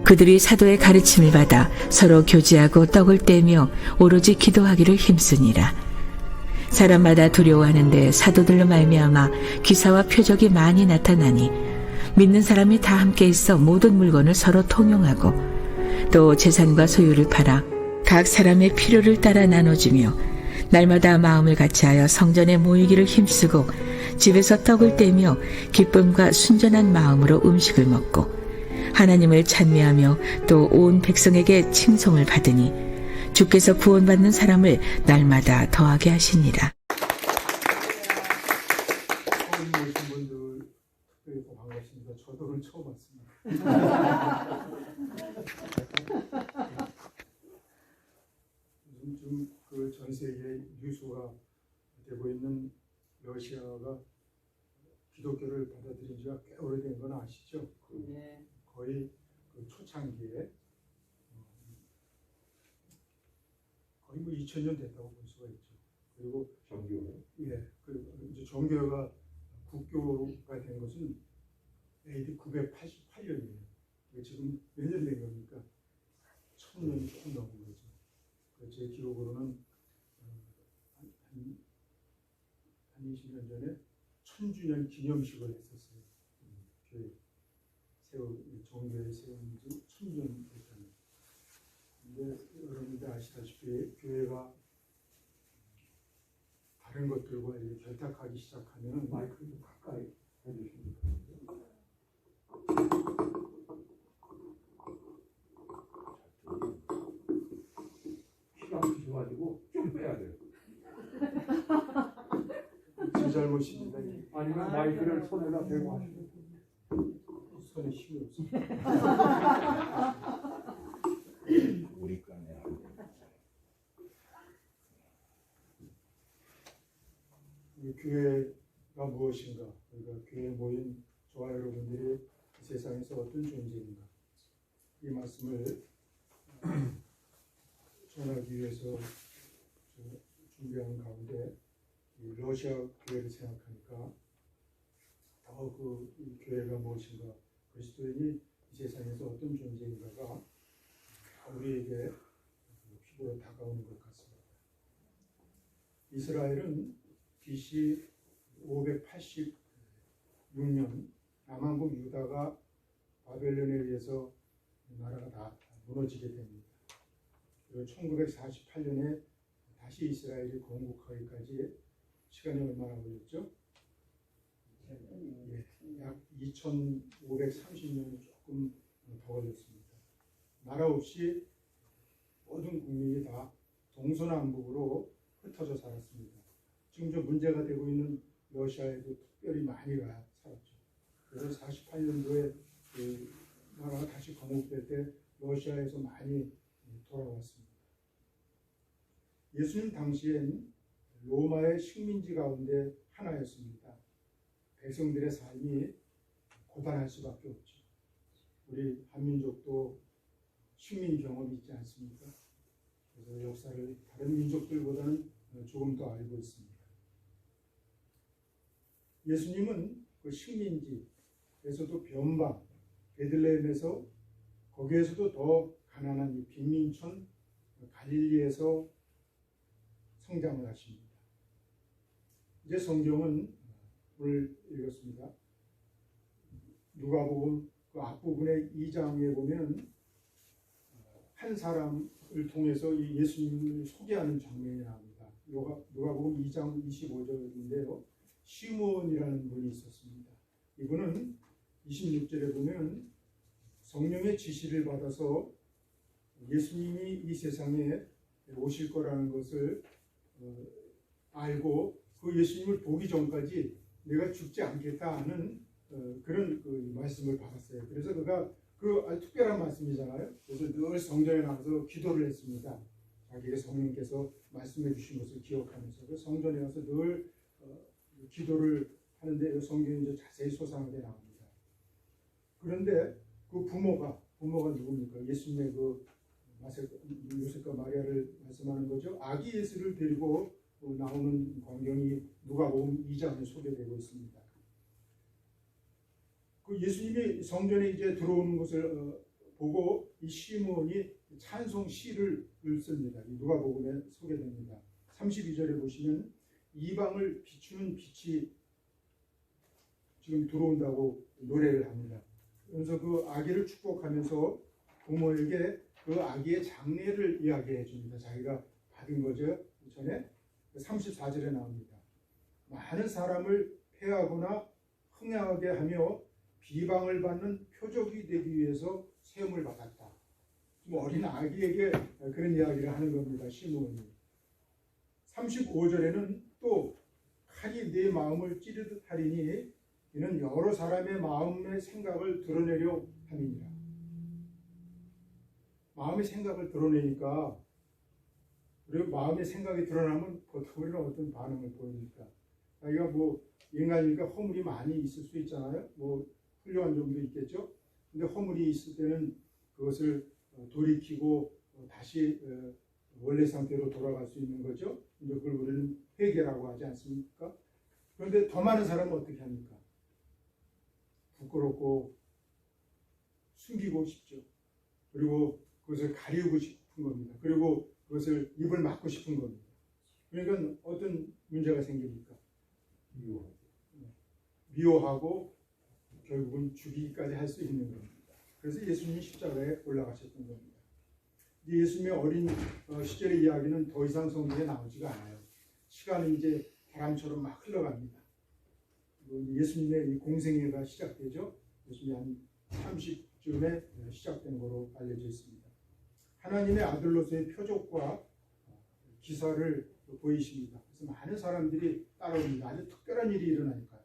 그들이 사도의 가르침을 받아 서로 교제하고 떡을 떼며 오로지 기도하기를 힘쓰니라. 사람마다 두려워하는데 사도들로 말미암아 기사와 표적이 많이 나타나니 믿는 사람이 다 함께 있어 모든 물건을 서로 통용하고 또 재산과 소유를 팔아 각 사람의 필요를 따라 나눠주며 날마다 마음을 같이하여 성전에 모이기를 힘쓰고 집에서 떡을 떼며 기쁨과 순전한 마음으로 음식을 먹고 하나님을 찬미하며 또 온 백성에게 칭송을 받으니 주께서 구원받는 사람을 날마다 더하게 하시니라. 처음 오신 분들 특별히 반갑습니다. 저도 오늘 처음 왔습니다. 요즘 그 전 세계 유수가 되고 있는 러시아가 기독교를 받아들인 지가 꽤 오래된 건 아시죠? 네. 거의 그 초창기에 거의 뭐 2000년 됐다고 볼 수가 있죠. 그리고 정교회. 예, 그 이제 정교회가 국교가 된 것은 AD 988년이에요. 지금 몇 년 된 겁니까? 1000년이 조금 넘은 거죠. 제 기억으로는 한 20년 전에 1000주년 기념식을 했었어요. 교회 정교회 세운 지 1000년 됐다는. 근데 여러분들 아시다시피 교회가 다른 것들과 이렇게 결탁하기 시작하면 마이크 좀 가까이 해주시면 키가 크셔가지고 좀 빼야 돼요. 제 잘못입니다. 아니면 마이크를 손에다 대고 하시면 손에 힘이 없어. 우리 거네. 교회가 무엇인가? 그러니까 교회에 모인 저와 여러분들이 이 세상에서 어떤 존재인가? 이 말씀을 전하기 위해서 준비한 가운데 이 러시아 교회를 생각하니까 더 이 교회가 무엇인가? 그리스도인이 이 세상에서 어떤 존재인가가 우리에게 피부로 다가오는 것 같습니다. 이스라엘은 BC 586년 남한국 유다가 바벨론에 의해서 나라가 다 무너지게 됩니다. 그리고 1948년에 다시 이스라엘이 건국하기까지 시간이 얼마나 걸렸죠? 예, 약 2530년이 조금 더 걸렸습니다. 나라 없이 모든 국민이 다 동서남북으로 흩어져 살았습니다. 지금 저 문제가 되고 있는 러시아에도 특별히 많이 살았죠. 그래서 48년도에 그 나라가 다시 건국될 때 러시아에서 많이 돌아왔습니다. 예수님 당시엔 로마의 식민지 가운데 하나였습니다. 백성들의 삶이 고단할 수밖에 없죠. 우리 한민족도 식민 경험이 있지 않습니까? 그래서 역사를 다른 민족들보다는 조금 더 알고 있습니다. 예수님은 그 식민지에서도 변방, 베들레헴에서 거기에서도 더 가난한 이 빈민촌 갈릴리에서 성장을 하십니다. 이제 성경은 오늘 읽었습니다. 누가복음 그 앞부분의 2장에 보면 한 사람을 통해서 이 예수님을 소개하는 장면이 나옵니다. 누가복음 2장 25절인데요. 시몬이라는 분이 있었습니다. 이분은 26절에 보면 성령의 지시를 받아서 예수님이 이 세상에 오실 거라는 것을 알고 그 예수님을 보기 전까지 내가 죽지 않겠다 하는 그런 그 말씀을 받았어요. 그래서 그가 아주 특별한 말씀이잖아요. 그래서 늘 성전에 나가서 기도를 했습니다. 자기의 성령께서 말씀해 주신 것을 기억하면서 그 성전에 가서 늘 기도를 하는데 성경이 이제 자세히 소상하게 나옵니다. 그런데 그 부모가 누굽니까? 예수님의 그 요셉과 마리아를 말씀하는 거죠. 아기 예수를 데리고 나오는 광경이 누가복음 2장에 소개되고 있습니다. 그 예수님이 성전에 이제 들어오는 것을 보고 이 시므온이 찬송 시를 씁니다. 이 누가복음에 소개됩니다. 32절에 보시면 이방을 비추는 빛이 지금 들어온다고 노래를 합니다. 그래서 그 아기를 축복하면서 부모에게 그 아기의 장례를 이야기해 줍니다. 자기가 받은 거죠. 전에 34절에 나옵니다. 많은 사람을 패하거나 흥하게 하며 비방을 받는 표적이 되기 위해서 세움을 받았다. 지금 어린 아기에게 그런 이야기를 하는 겁니다. 시므온이. 35절에는 또 칼이 내 마음을 찌르듯 하리니 이는 여러 사람의 마음의 생각을 드러내려 함이니라. 마음의 생각을 드러내니까, 그리고 마음의 생각이 드러나면 보통 우리는 어떤 반응을 보입니까? 자기가 뭐 인간이니까 허물이 많이 있을 수 있잖아요. 뭐 훌륭한 점도 있겠죠. 근데 허물이 있을 때는 그것을 돌이키고 다시 원래 상태로 돌아갈 수 있는 거죠. 이제 그걸 우리는 회개라고 하지 않습니까? 그런데 더 많은 사람은 어떻게 합니까? 부끄럽고 숨기고 싶죠. 그리고 그것을 가리우고 싶은 겁니다. 그리고 그것을 입을 막고 싶은 겁니다. 그러니까 어떤 문제가 생깁니까? 미워하고 결국은 죽이기까지 할 수 있는 겁니다. 그래서 예수님이 십자가에 올라가셨던 겁니다. 예수님의 어린 시절의 이야기는 더 이상 성경에 나오지가 않아요. 시간은 이제 바람처럼 막 흘러갑니다. 예수님의 이 공생애가 시작되죠. 예수님이 한 30쯤에 시작된 것으로 알려져 있습니다. 하나님의 아들로서의 표적과 기사를 보이십니다. 그래서 많은 사람들이 따라옵니다. 아주 특별한 일이 일어나니까요.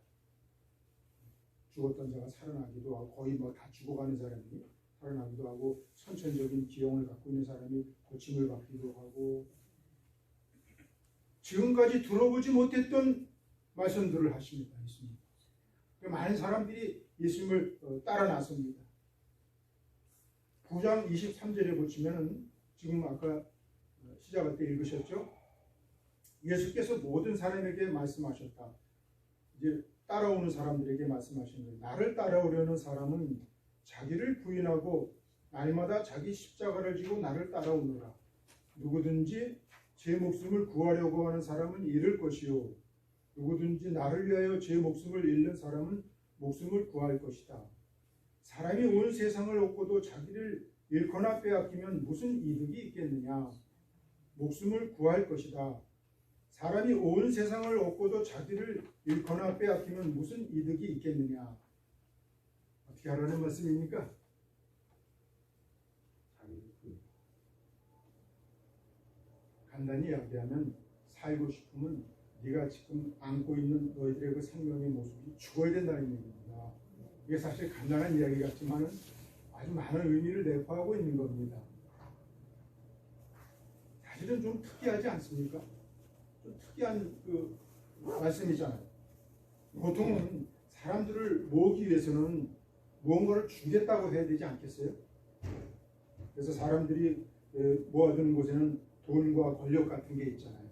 죽었던 자가 살아나기도 하고, 거의 뭐 다 죽어가는 사람이 살아나기도 하고, 선천적인 기형을 갖고 있는 사람이 고침을 받기도 하고, 지금까지 들어보지 못했던 말씀들을 하십니다. 예수님. 많은 사람들이 예수님을 따라 나섭니다. 9장 23절에 보시면은 지금 아까 시작할 때 읽으셨죠? 예수께서 모든 사람에게 말씀하셨다. 이제 따라오는 사람들에게 말씀하신 거예요. 나를 따라오려는 사람은 자기를 부인하고 날마다 자기 십자가를 지고 나를 따라오느라. 누구든지 제 목숨을 구하려고 하는 사람은 잃을 것이요, 누구든지 나를 위하여 제 목숨을 잃는 사람은 목숨을 구할 것이다. 사람이 온 세상을 얻고도 자기를 잃거나 빼앗기면 무슨 이득이 있겠느냐? 목숨을 구할 것이다. 사람이 온 세상을 얻고도 자기를 잃거나 빼앗기면 무슨 이득이 있겠느냐? 어떻게 하라는 말씀입니까? 간단히 이야기하면 살고 싶으면 네가 지금 안고 있는 너희들의 그 생명의 모습이 죽어야 된다는 얘기입니다. 이게 사실 간단한 이야기 같지만 아주 많은 의미를 내포하고 있는 겁니다. 사실은 좀 특이하지 않습니까? 좀 특이한 그 말씀이잖아요. 보통은 사람들을 모으기 위해서는 무언가를 주겠다고 해야 되지 않겠어요? 그래서 사람들이 모아두는 곳에는 돈과 권력 같은 게 있잖아요.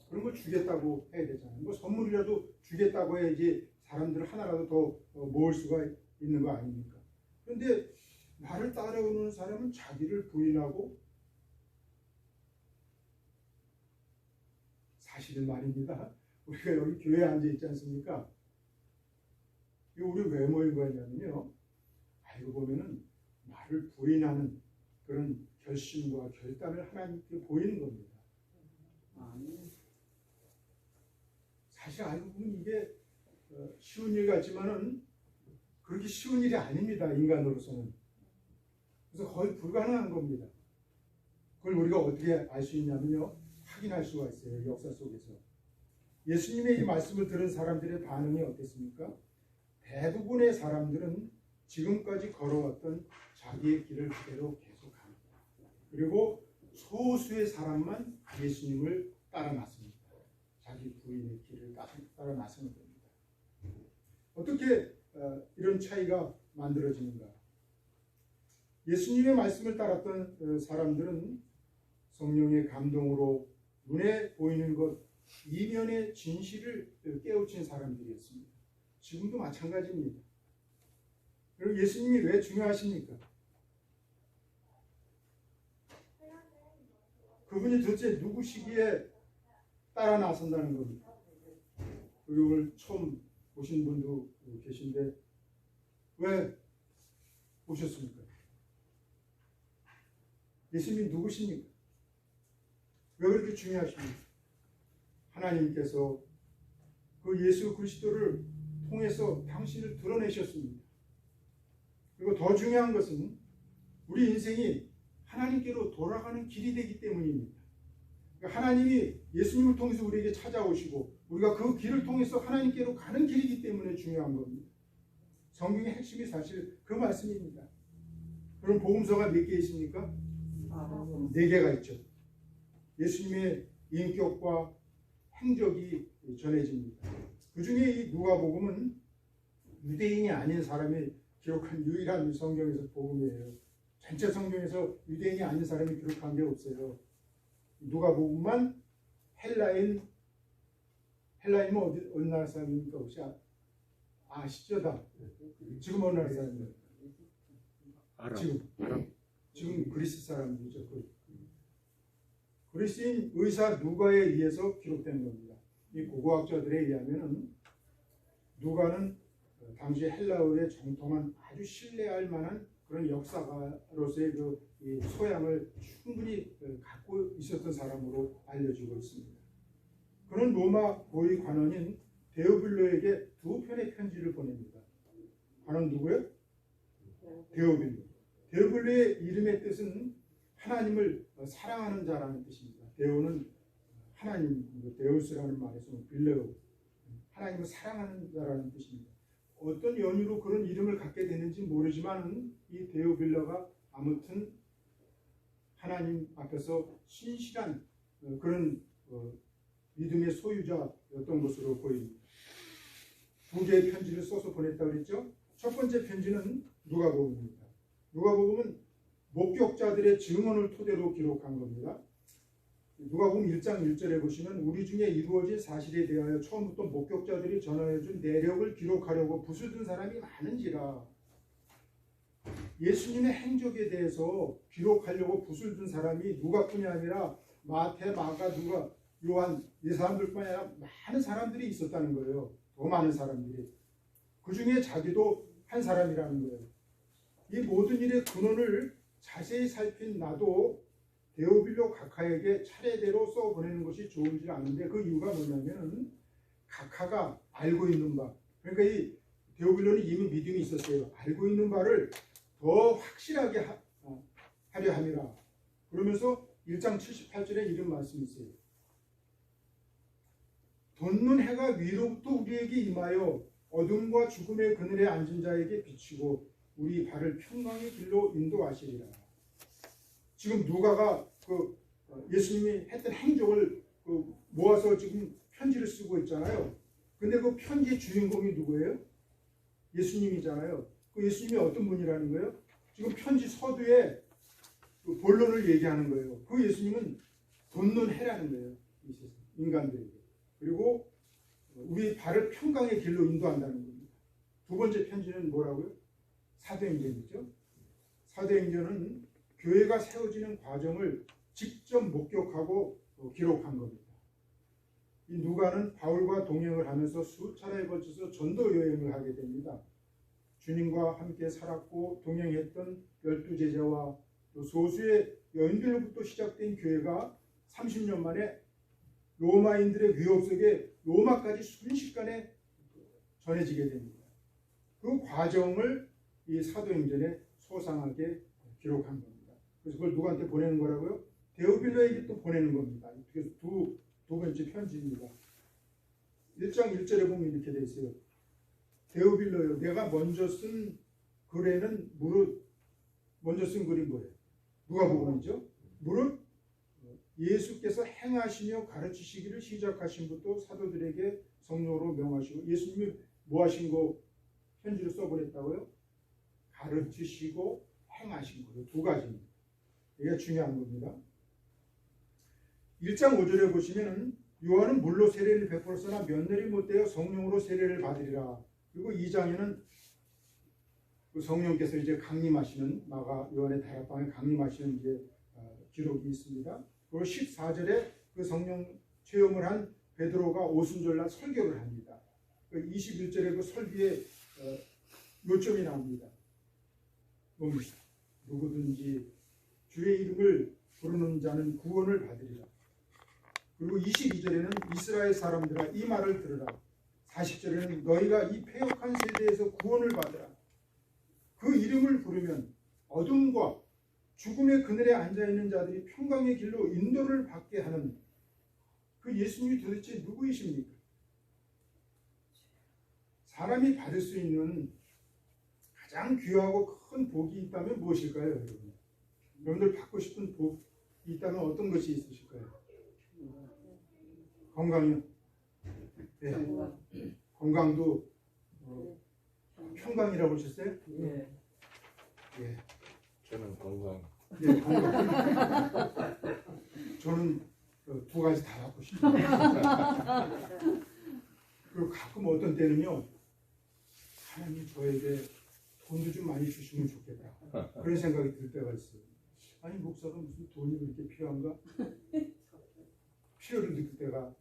그런 걸 주겠다고 해야 되잖아요. 뭐 선물이라도 주겠다고 해야지 사람들을 하나라도 더 모을 수가 있는 거 아닙니까? 그런데 나를 따라오는 사람은 자기를 부인하고, 사실은 말입니다. 우리가 여기 교회에 앉아 있지 않습니까? 이거 우리 왜 모인 거냐면요, 알고 보면은 나를 부인하는 그런 결심과 결단을 하나님께 보이는 겁니다. 사실 알고 보면 이게 쉬운 일 같지만은 그렇게 쉬운 일이 아닙니다. 인간으로서는. 그래서 거의 불가능한 겁니다. 그걸 우리가 어떻게 알 수 있냐면요, 확인할 수가 있어요. 역사 속에서. 예수님의 이 말씀을 들은 사람들의 반응이 어땠습니까? 대부분의 사람들은 지금까지 걸어왔던 자기의 길을 그대로 계속합니다. 그리고 소수의 사람만 예수님을 따라 나섭니다. 자기 부인의 길을 따라 나서는 겁니다. 어떻게 이런 차이가 만들어지는가? 예수님의 말씀을 따랐던 사람들은 성령의 감동으로 눈에 보이는 것, 이면의 진실을 깨우친 사람들이었습니다. 지금도 마찬가지입니다. 그리고 예수님이 왜 중요하십니까? 그분이 도대체 누구시기에 따라 나선다는 겁니다. 여기 오늘 처음 오신 분도 계신데 왜 오셨습니까? 예수님이 누구십니까? 왜 그렇게 중요하십니까? 하나님께서 그 예수 그리스도를 통해서 당신을 드러내셨습니다. 그리고 더 중요한 것은 우리 인생이 하나님께로 돌아가는 길이 되기 때문입니다. 그러니까 하나님이 예수님을 통해서 우리에게 찾아오시고 우리가 그 길을 통해서 하나님께로 가는 길이기 때문에 중요한 겁니다. 성경의 핵심이 사실 그 말씀입니다. 그럼 복음서가 몇 개 있습니까? 4개가 있죠. 예수님의 인격과 행적이 전해집니다. 그 중에 이 누가복음은 유대인이 아닌 사람이 기록한 유일한 성경에서 복음이에요. 전체 성경에서 유대인이 아닌 사람이 기록한 게 없어요. 누가복음만 헬라인은 어느 나라 사람입니까? 혹시 아시죠? 다 지금 어느 나라 사람이에요? 지금 그리스 사람이죠. 그리스인 의사 누가에 의해서 기록된 겁니다. 이 고고학자들에 의하면은 누가는 당시 헬라어에 정통한 아주 신뢰할 만한 그런 역사가로서의 그 소양을 충분히 갖고 있었던 사람으로 알려지고 있습니다. 그는 로마 고위 관원인 데오빌로에게 2편의 편지를 보냅니다. 관원 누구요? 데오빌로. 데오빌로의 이름의 뜻은 하나님을 사랑하는 자라는 뜻입니다. 데오는 하나님, 데우스라는 말에서 빌레오, 하나님을 사랑하는 자라는 뜻입니다. 어떤 연유로 그런 이름을 갖게 되는지 모르지만 이 데오빌러가 아무튼 하나님 앞에서 신실한 그런 믿음의 소유자였던 것으로 보입니다. 2개의 편지를 써서 보냈다고 그랬죠. 첫 번째 편지는 누가복음입니다. 누가복음은 목격자들의 증언을 토대로 기록한 겁니다. 누가복음 1장 1절에 보시면 우리 중에 이루어진 사실에 대하여 처음부터 목격자들이 전하여준 내력을 기록하려고 붓을 든 사람이 많은지라. 예수님의 행적에 대해서 기록하려고 붓을 든 사람이 누가뿐이 아니라 마태, 마가, 누가, 요한 이 사람들뿐만 아니라 많은 사람들이 있었다는 거예요. 더 많은 사람들이. 그 중에 자기도 한 사람이라는 거예요. 이 모든 일의 근원을 자세히 살핀 나도 데오빌로 각하에게 차례대로 써보내는 것이 좋은지 아는데 그 이유가 뭐냐면 각하가 알고 있는 바, 그러니까 이 데오빌로는 이미 믿음이 있었어요. 알고 있는 바를 더 확실하게 하려 함이라. 그러면서 1장 78절에 이런 말씀이 있어요. 돋는 해가 위로부터 우리에게 임하여 어둠과 죽음의 그늘에 앉은 자에게 비치고 우리 발을 평강의 길로 인도하시리라. 지금 누가가 예수님이 했던 행적을 모아서 지금 편지를 쓰고 있잖아요. 근데 그 편지의 주인공이 누구예요? 예수님이잖아요. 그 예수님이 어떤 분이라는 거예요? 지금 편지 서두에 그 본론을 얘기하는 거예요. 그 예수님은 돋는 해라는 거예요. 인간들에게. 그리고 우리 발을 평강의 길로 인도한다는 겁니다. 두 번째 편지는 뭐라고요? 사도행전이죠. 사도행전은 교회가 세워지는 과정을 직접 목격하고 기록한 겁니다. 이 누가는 바울과 동행을 하면서 수차례에 걸쳐서 전도 여행을 하게 됩니다. 주님과 함께 살았고 동행했던 12제자와 또 소수의 여인들로부터 시작된 교회가 30년 만에 로마인들의 위협 속에 로마까지 순식간에 전해지게 됩니다. 그 과정을 이 사도행전에 소상하게 기록한 겁니다. 그래서 그걸 누구한테 보내는 거라고요? 데오빌로에게 또 보내는 겁니다. 그래서 두 번째 편지입니다. 1장 1절에 보면 이렇게 되어 있어요. 데오빌로요, 내가 먼저 쓴 글에는 무릇, 먼저 쓴 글이 뭐예요? 누가복음이죠. 무릇 예수께서 행하시며 가르치시기를 시작하신 것도 사도들에게 성령으로 명하시고, 예수님이 뭐 하신 거 편지로 써보냈다고요? 가르치시고 행하신 거예요. 두 가지입니다. 이게 중요한 겁니다. 1장 5절에 보시면 요한은 물로 세례를 베풀었으나 몇날이 못되어 성령으로 세례를 받으리라. 그리고 2장에는 그 성령께서 이제 강림하시는, 마가 요한의 다락방에 강림하시는 이제 기록이 있습니다. 그리고 14절에 그 성령 체험을 한 베드로가 오순절날 설교를 합니다. 21절에 그 설교의 요점이 나옵니다. 뭡니까? 누구든지 주의 이름을 부르는 자는 구원을 받으리라. 그리고 22절에는 이스라엘 사람들아 이 말을 들으라. 40절에는 너희가 이 패역한 세대에서 구원을 받으라. 그 이름을 부르면 어둠과 죽음의 그늘에 앉아있는 자들이 평강의 길로 인도를 받게 하는 그 예수님이 도대체 누구이십니까? 사람이 받을 수 있는 가장 귀하고 큰 복이 있다면 무엇일까요, 여러분? 여러분들 받고 싶은 복이 있다면 어떤 것이 있으실까요? 건강이요? 네. 건강도 평강이라고 하셨어요? 네. 예. 저는 건강. 네, 건강. 저는 두 가지 다 받고 싶습니다. 그리고 가끔 어떤 때는요, 하나님 저에게 돈도 좀 많이 주시면 좋겠다. 그런 생각이 들 때가 있어요. 아니 목사가 무슨 돈이 그렇게 필요한가? 필요를 느낄 때가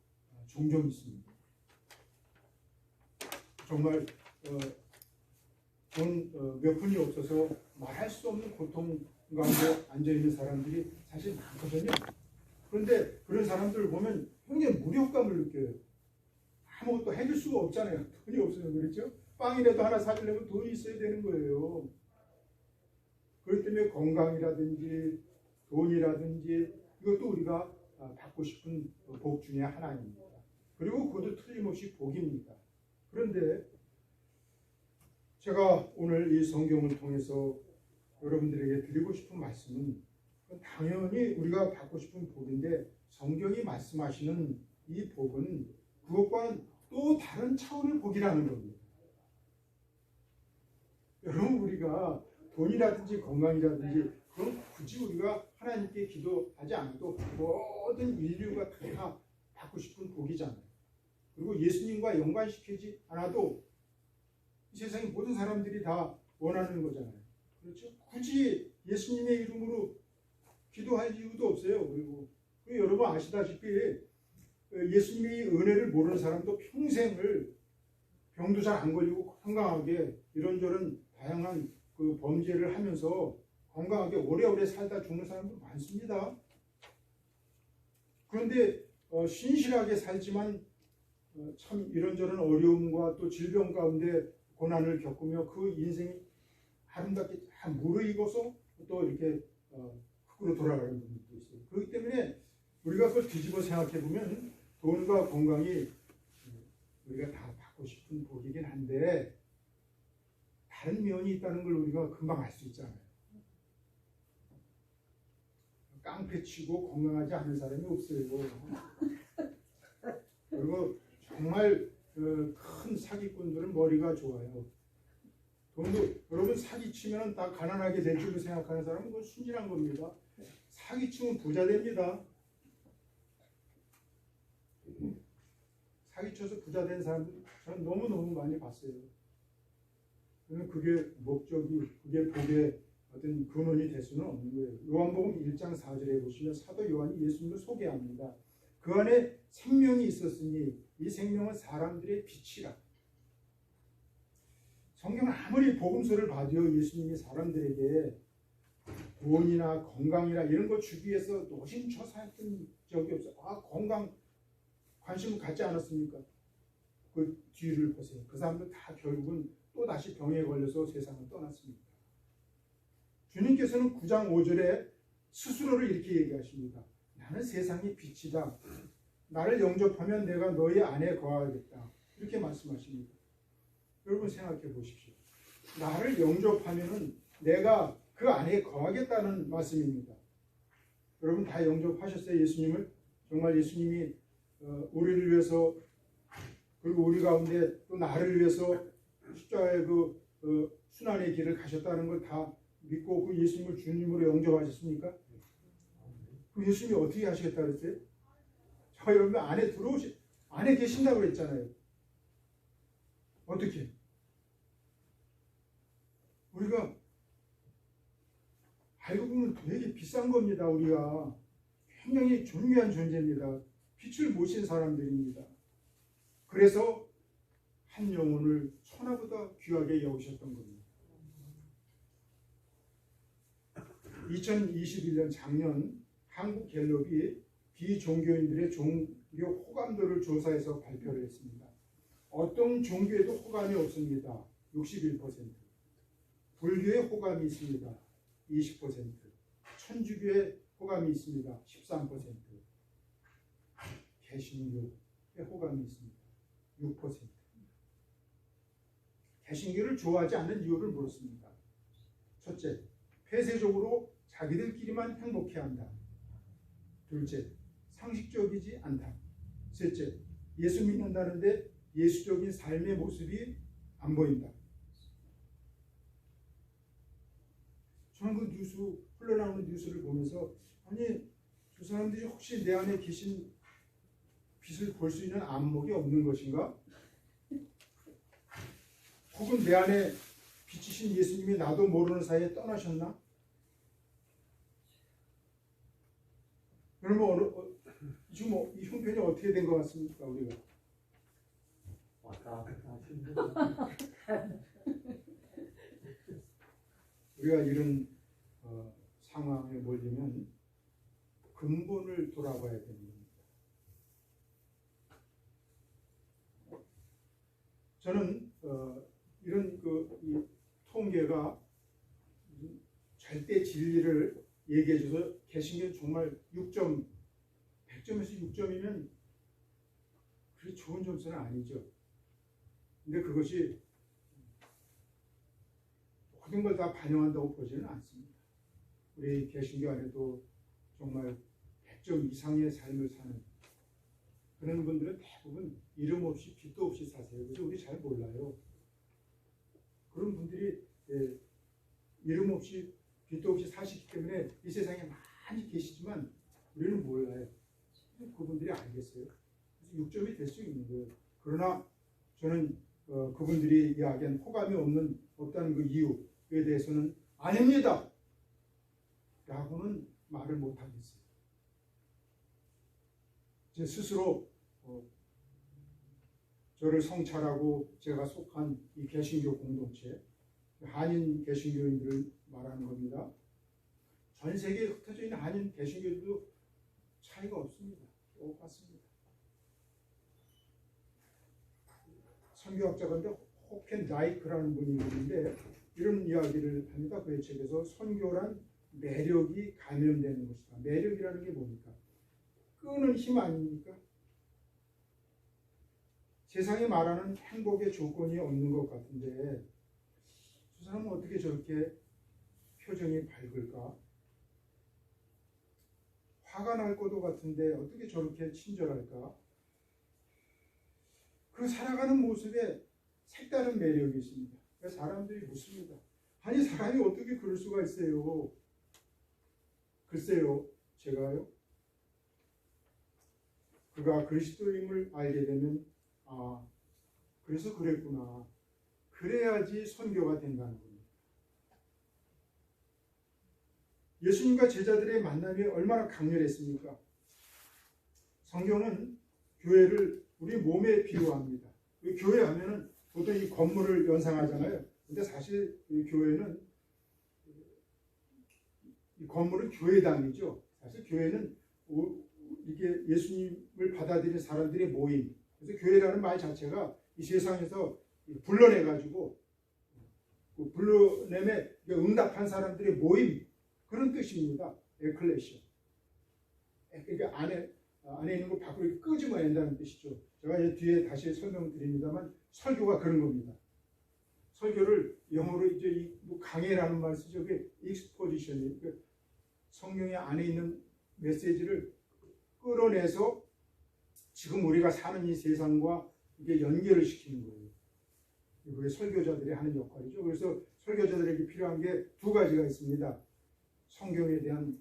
종종 있습니다. 정말 돈 몇 푼이 없어서 말할 수 없는 고통 가운데 앉아있는 사람들이 사실 많거든요. 그런데 그런 사람들을 보면 굉장히 무력감을 느껴요. 아무것도 해줄 수가 없잖아요. 돈이 없으면. 그렇죠? 빵이라도 하나 사주려면 돈이 있어야 되는 거예요. 그렇기 때문에 건강이라든지 돈이라든지 이것도 우리가 받고 싶은 복 중에 하나입니다. 그리고 그것도 틀림없이 복입니다. 그런데 제가 오늘 이 성경을 통해서 여러분들에게 드리고 싶은 말씀은 당연히 우리가 받고 싶은 복인데 성경이 말씀하시는 이 복은 그것과는 또 다른 차원의 복이라는 겁니다. 여러분 우리가 돈이라든지 건강이라든지 그건 굳이 우리가 하나님께 기도하지 않아도 모든 인류가 다 받고 싶은 복이잖아요. 그리고 예수님과 연관시키지 않아도 이 세상의 모든 사람들이 다 원하는 거잖아요. 그렇죠? 굳이 예수님의 이름으로 기도할 이유도 없어요. 그리고 여러분 아시다시피 예수님의 은혜를 모르는 사람도 평생을 병도 잘 안 걸리고 건강하게 이런저런 다양한 그 범죄를 하면서 건강하게 오래오래 살다 죽는 사람도 많습니다. 그런데 신실하게 살지만 참 이런저런 어려움과 또 질병 가운데 고난을 겪으며 그 인생이 아름답게 다 무르익어서 또 이렇게 흙으로 돌아가는 분들도 있어요. 그렇기 때문에 우리가 그걸 뒤집어 생각해 보면 돈과 건강이 우리가 다 받고 싶은 복이긴 한데 다른 면이 있다는 걸 우리가 금방 알 수 있잖아요. 깡패치고 건강하지 않은 사람이 없어요. 그리고 정말 큰 사기꾼들은 머리가 좋아요. 돈도 여러분 사기치면 다 가난하게 될 줄로 생각하는 사람은 그건 순진한 겁니다. 사기치면 부자 됩니다. 사기쳐서 부자 된 사람들 저는 너무너무 많이 봤어요. 그게 목적이, 그게 복의 어떤 근원이 될 수는 없는 거예요. 요한복음 1장 4절에 보시면 사도 요한이 예수님을 소개합니다. 그 안에 생명이 있었으니 이 생명은 사람들의 빛이라. 성경은 아무리 복음서를 봐도요, 예수님이 사람들에게 돈이나 건강이나 이런 거 주기 위해서 노심초사했던 적이 없어요. 건강 관심을 갖지 않았습니까? 그 뒤를 보세요. 그 사람들 다 결국은 또 다시 병에 걸려서 세상을 떠났습니다. 주님께서는 9장 5절에 스스로를 이렇게 얘기하십니다. 나는 세상의 빛이다. 나를 영접하면 내가 너희 안에 거하겠다. 이렇게 말씀하십니다. 여러분 생각해 보십시오. 나를 영접하면은 내가 그 안에 거하겠다는 말씀입니다. 여러분 다 영접하셨어요? 예수님을? 정말 예수님이 우리를 위해서 그리고 우리 가운데 또 나를 위해서 십자가의 그 순환의 길을 가셨다는 걸 다 믿고 그 예수님을 주님으로 영접하셨습니까? 그 예수님이 어떻게 하시겠다 그랬어요? 저 여러분 안에 계신다고 그랬잖아요. 어떻게? 우리가 알고 보면 되게 비싼 겁니다. 우리가 굉장히 존귀한 존재입니다. 빛을 모신 사람들입니다. 그래서 한 영혼을 천하보다 귀하게 여기셨던 겁니다. 2021년 작년 한국 갤럽이 비종교인들의 종교 호감도를 조사해서 발표를 했습니다. 어떤 종교에도 호감이 없습니다. 61%. 불교에 호감이 있습니다. 20%. 천주교에 호감이 있습니다. 13%. 개신교에 호감이 있습니다. 6%. 개신교를 좋아하지 않는 이유를 물었습니다. 첫째, 폐쇄적으로 자기들끼리만 행복해한다. 둘째, 상식적이지 않다. 셋째, 예수 믿는다는데 예수적인 삶의 모습이 안 보인다. 저는 그 뉴스, 흘러나오는 뉴스를 보면서 아니 저 사람들이 혹시 내 안에 계신 빛을 볼 수 있는 안목이 없는 것인가? 혹은 내 안에 비치신 예수님이 나도 모르는 사이에 떠나셨나? 여러분 지금 이 형편이 어떻게 된 것 같습니까? 우리가 왔다 갔다 하시는데 우리가 이런 상황에 몰리면 근본을 돌아봐야 됩니다. 저는 이런 이 통계가 절대 진리를 얘기해줘서 개신교는 정말 6점, 100점에서 6점이면 그리 좋은 점수는 아니죠. 근데 그것이 모든 걸 다 반영한다고 보지는 않습니다. 우리 개신교 안에도 정말 100점 이상의 삶을 사는 그런 분들은 대부분 이름 없이 빛도 없이 사세요. 그래서 우리 잘 몰라요. 그런 분들이 이름 없이 빛도 없이 사시기 때문에 이 세상에 많이 계시지만 우리는 몰라요. 그분들이 알겠어요. 그래서 6점이 될 수 있는 거예요. 그러나 저는 그분들이 이야기한 호감이 없다는 그 이유에 대해서는 아닙니다 라고는 말을 못하겠어요. 제 스스로 저를 성찰하고 제가 속한 이 개신교 공동체, 한인 개신교인들을 말하는 겁니다. 전 세계에 흩어져 있는 한인 개신교들도 차이가 없습니다. 똑같습니다. 선교학자가인데 호켄다이크라는 분이 있는데 이런 이야기를 합니다. 그의 책에서 선교란 매력이 감염되는 것이다. 매력이라는 게 뭡니까? 끄는 힘 아닙니까? 세상이 말하는 행복의 조건이 없는 것 같은데 저 사람은 어떻게 저렇게 표정이 밝을까? 화가 날 것도 같은데 어떻게 저렇게 친절할까? 그 살아가는 모습에 색다른 매력이 있습니다. 그래서 사람들이 묻습니다. 아니 사람이 어떻게 그럴 수가 있어요? 글쎄요, 제가요. 그가 그리스도임을 알게 되면 아, 그래서 그랬구나. 그래야지 선교가 된다는 겁니다. 예수님과 제자들의 만남이 얼마나 강렬했습니까? 성경은 교회를 우리 몸에 비유합니다. 교회 하면은 보통 이 건물을 연상하잖아요. 근데 사실 이 교회는 이 건물은 교회당이죠. 사실 교회는 이게 예수님을 받아들인 사람들의 모임. 그래서 교회라는 말 자체가 이 세상에서 불러내가지고 그 불러냄에 응답한 사람들의 모임 그런 뜻입니다. 에클레시아. 그러니까 안에 있는 거 밖으로 끄집어낸다는 뜻이죠. 제가 뒤에 다시 설명드립니다만 설교가 그런 겁니다. 설교를 영어로 이제 뭐 강해라는 말 쓰죠. 그게 익스포지션이 성경의 안에 있는 메시지를 끌어내서 지금 우리가 사는 이 세상과 이게 연결을 시키는 거예요. 그게 설교자들이 하는 역할이죠. 그래서 설교자들에게 필요한 게 두 가지가 있습니다. 성경에 대한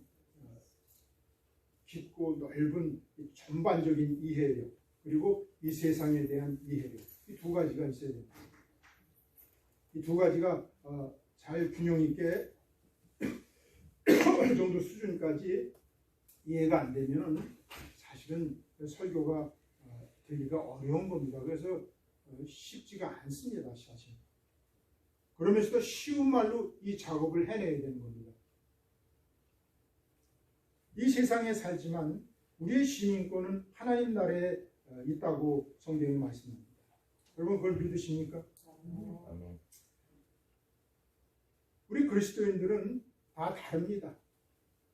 깊고 넓은 전반적인 이해력, 그리고 이 세상에 대한 이해력. 이 두 가지가 있어야 됩니다. 이 두 가지가 잘 균형 있게 어느 정도 수준까지 이해가 안 되면은 사실은 설교가 되기가 어려운 겁니다. 그래서 쉽지가 않습니다, 사실. 그러면서도 쉬운 말로 이 작업을 해내야 되는 겁니다. 이 세상에 살지만 우리의 시민권은 하나님 나라에 있다고 성경이 말씀합니다. 여러분 그걸 믿으십니까? 아멘. 우리 그리스도인들은 다 다릅니다.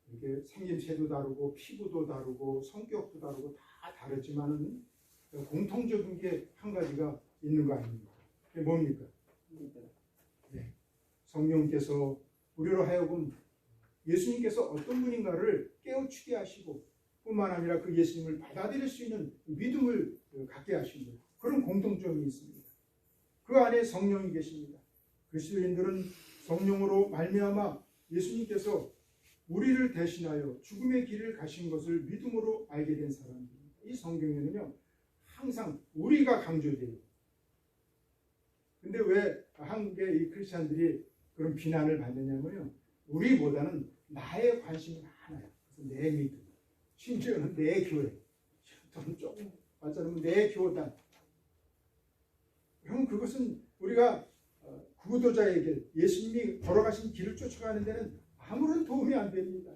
이렇게 생김새도 다르고 피부도 다르고 성격도 다르고 다 다르지만은 공통적인 게 한 가지가 있는 거 아닙니까? 그게 뭡니까? 네. 성령께서 우리로 하여금 예수님께서 어떤 분인가를 깨우치게 하시고 뿐만 아니라 그 예수님을 받아들일 수 있는 믿음을 갖게 하신 거예요. 그런 공통점이 있습니다. 그 안에 성령이 계십니다. 그리스도인들은 성령으로 말미암아 예수님께서 우리를 대신하여 죽음의 길을 가신 것을 믿음으로 알게 된 사람입니다. 이 성경에는요 항상 우리가 강조돼요. 근데 왜 한국의 이 크리스찬들이 그런 비난을 받느냐면요, 우리보다는 나에 관심이 많아요. 그래서 내 믿음, 심지어는 내 교회, 좀 조금 맞자면 내 교단. 그럼 그것은 우리가 구도자에게 예수님이 걸어가신 길을 쫓아가는 데는 아무런 도움이 안 됩니다.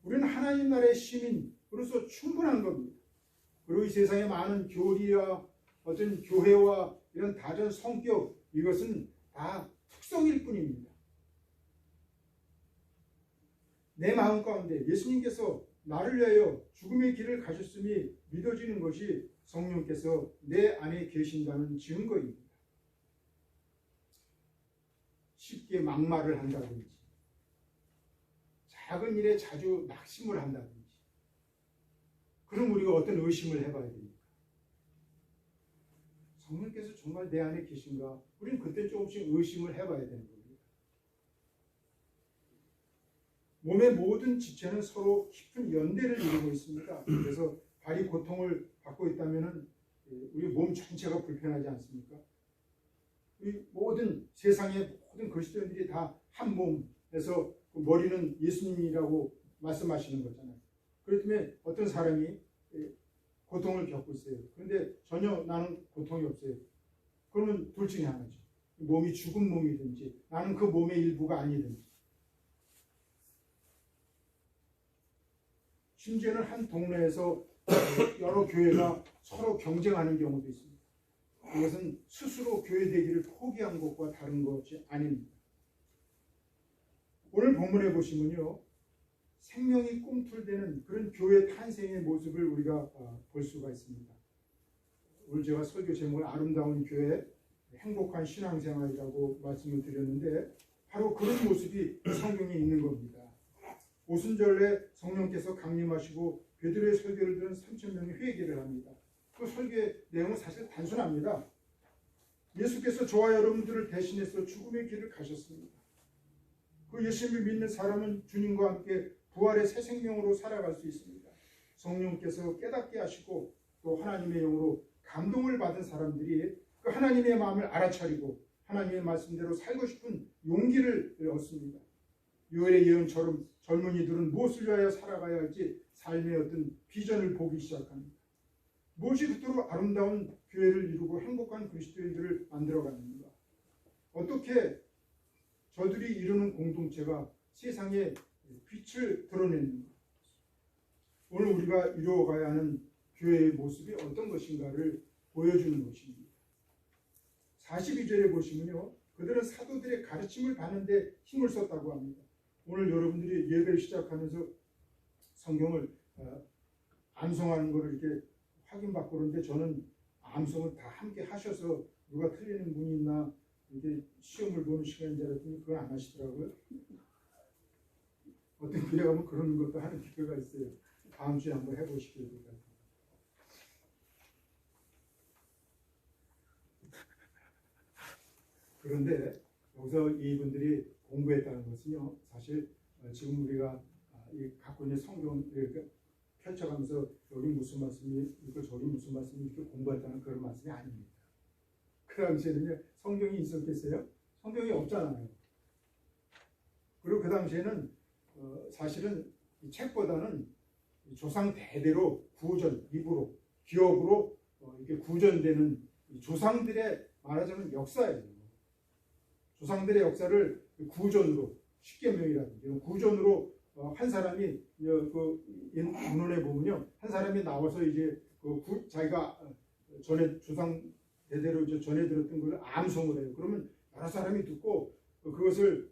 우리는 하나님 나라의 시민으로서 충분한 겁니다. 그리고 이 세상에 많은 교리와 어떤 교회와 이런 다른 성격, 이것은 다 특성일 뿐입니다. 내 마음 가운데 예수님께서 나를 위하여 죽음의 길을 가셨음이 믿어지는 것이 성령께서 내 안에 계신다는 증거입니다. 쉽게 막말을 한다든지 작은 일에 자주 낙심을 한다든지 그럼 우리가 어떤 의심을 해봐야 됩니까? 성령께서 정말 내 안에 계신가? 우리는 그때 조금씩 의심을 해봐야 되는 겁니다. 몸의 모든 지체는 서로 깊은 연대를 이루고 있습니다. 그래서 발이 고통을 받고 있다면 우리 몸 전체가 불편하지 않습니까? 우리 모든 세상의 모든 그리스도인들이 다 한 몸에서 머리는 예수님이라고 말씀하시는 거잖아요. 그렇기 때문에 어떤 사람이 고통을 겪고 있어요. 그런데 전혀 나는 고통이 없어요. 그러면 둘 중에 하나죠. 몸이 죽은 몸이든지 나는 그 몸의 일부가 아니든지. 심지어는 한 동네에서 여러 교회가 서로 경쟁하는 경우도 있습니다. 이것은 스스로 교회 되기를 포기한 것과 다른 것이 아닙니다. 오늘 본문에 보시면요, 생명이 꿈틀대는 그런 교회 탄생의 모습을 우리가 볼 수가 있습니다. 오늘 제가 설교 제목을 아름다운 교회, 행복한 신앙생활이라고 말씀을 드렸는데 바로 그런 모습이 성경에 있는 겁니다. 오순절에 성령께서 강림하시고 베드로의 설교를 들은 3,000명이 회개를 합니다. 그 설교의 내용은 사실 단순합니다. 예수께서 저와 여러분들을 대신해서 죽음의 길을 가셨습니다. 그 예수님을 믿는 사람은 주님과 함께 부활의 새 생명으로 살아갈 수 있습니다. 성령께서 깨닫게 하시고 또 하나님의 영으로 감동을 받은 사람들이 그 하나님의 마음을 알아차리고 하나님의 말씀대로 살고 싶은 용기를 얻습니다. 요엘의 예언처럼 젊은이들은 무엇을 위하여 살아가야 할지 삶의 어떤 비전을 보기 시작합니다. 무엇이 그토록 아름다운 교회를 이루고 행복한 그리스도인들을 만들어가는가? 어떻게 저들이 이루는 공동체가 세상에 빛을 드러내는가? 오늘 우리가 이루어가야 하는 교회의 모습이 어떤 것인가를 보여주는 것입니다. 42절에 보시면요, 그들은 사도들의 가르침을 받는데 힘을 썼다고 합니다. 오늘 여러분들이 예배를 시작하면서 성경을 암송하는 것을 이렇게 확인받고 그러는데 저는 암송을 다 함께 하셔서 누가 틀리는 분이 있나 이렇게 시험을 보는 시간인 줄 알았더니 그걸 안 하시더라고요. 어떤 교회 가면 그런 것도 하는 기회가 있어요. 다음 주에 한번 해보시길 바랍니다. 그런데 여기서 이분들이 공부했다는 것은요, 사실 지금 우리가 이 갖고 있는 성경을 이렇게 펼쳐가면서 여기 무슨 말씀이 있고 저기 무슨 말씀이 이렇게 공부했다는 그런 말씀이 아닙니다. 그 당시에는요, 성경이 있었겠어요? 성경이 없잖아요. 그리고 그 당시에는 사실은 이 책보다는 조상 대대로 구전, 입으로, 기억으로 이렇게 구전되는 이 조상들의 말하자면 역사예요. 조상들의 역사를 구전으로, 십계명이라든지 이런 구전으로 한 사람이 그 문헌에 보면요, 한 사람이 나와서 이제 자기가 전에 조상 대대로 이제 전해 들었던 걸 암송을 해요. 그러면 여러 사람이 듣고 그것을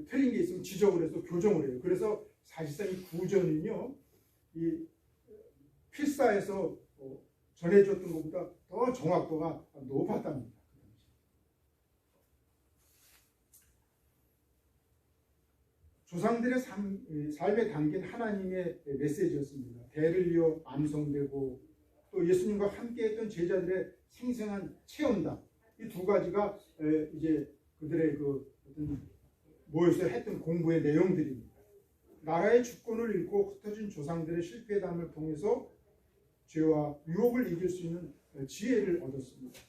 틀린 게 있으면 지적을 해서 교정을 해요. 그래서 사실상 이 구전은요, 이 필사에서 전해줬던 것보다 더 정확도가 높았답니다. 조상들의 삶에 담긴 하나님의 메시지였습니다. 대를 이어 암송되고 또 예수님과 함께했던 제자들의 생생한 체험담, 이 두 가지가 이제 그들의 그 어떤 모여서 했던 공부의 내용들입니다. 나라의 주권을 잃고 흩어진 조상들의 실패담을 통해서 죄와 유혹을 이길 수 있는 지혜를 얻었습니다.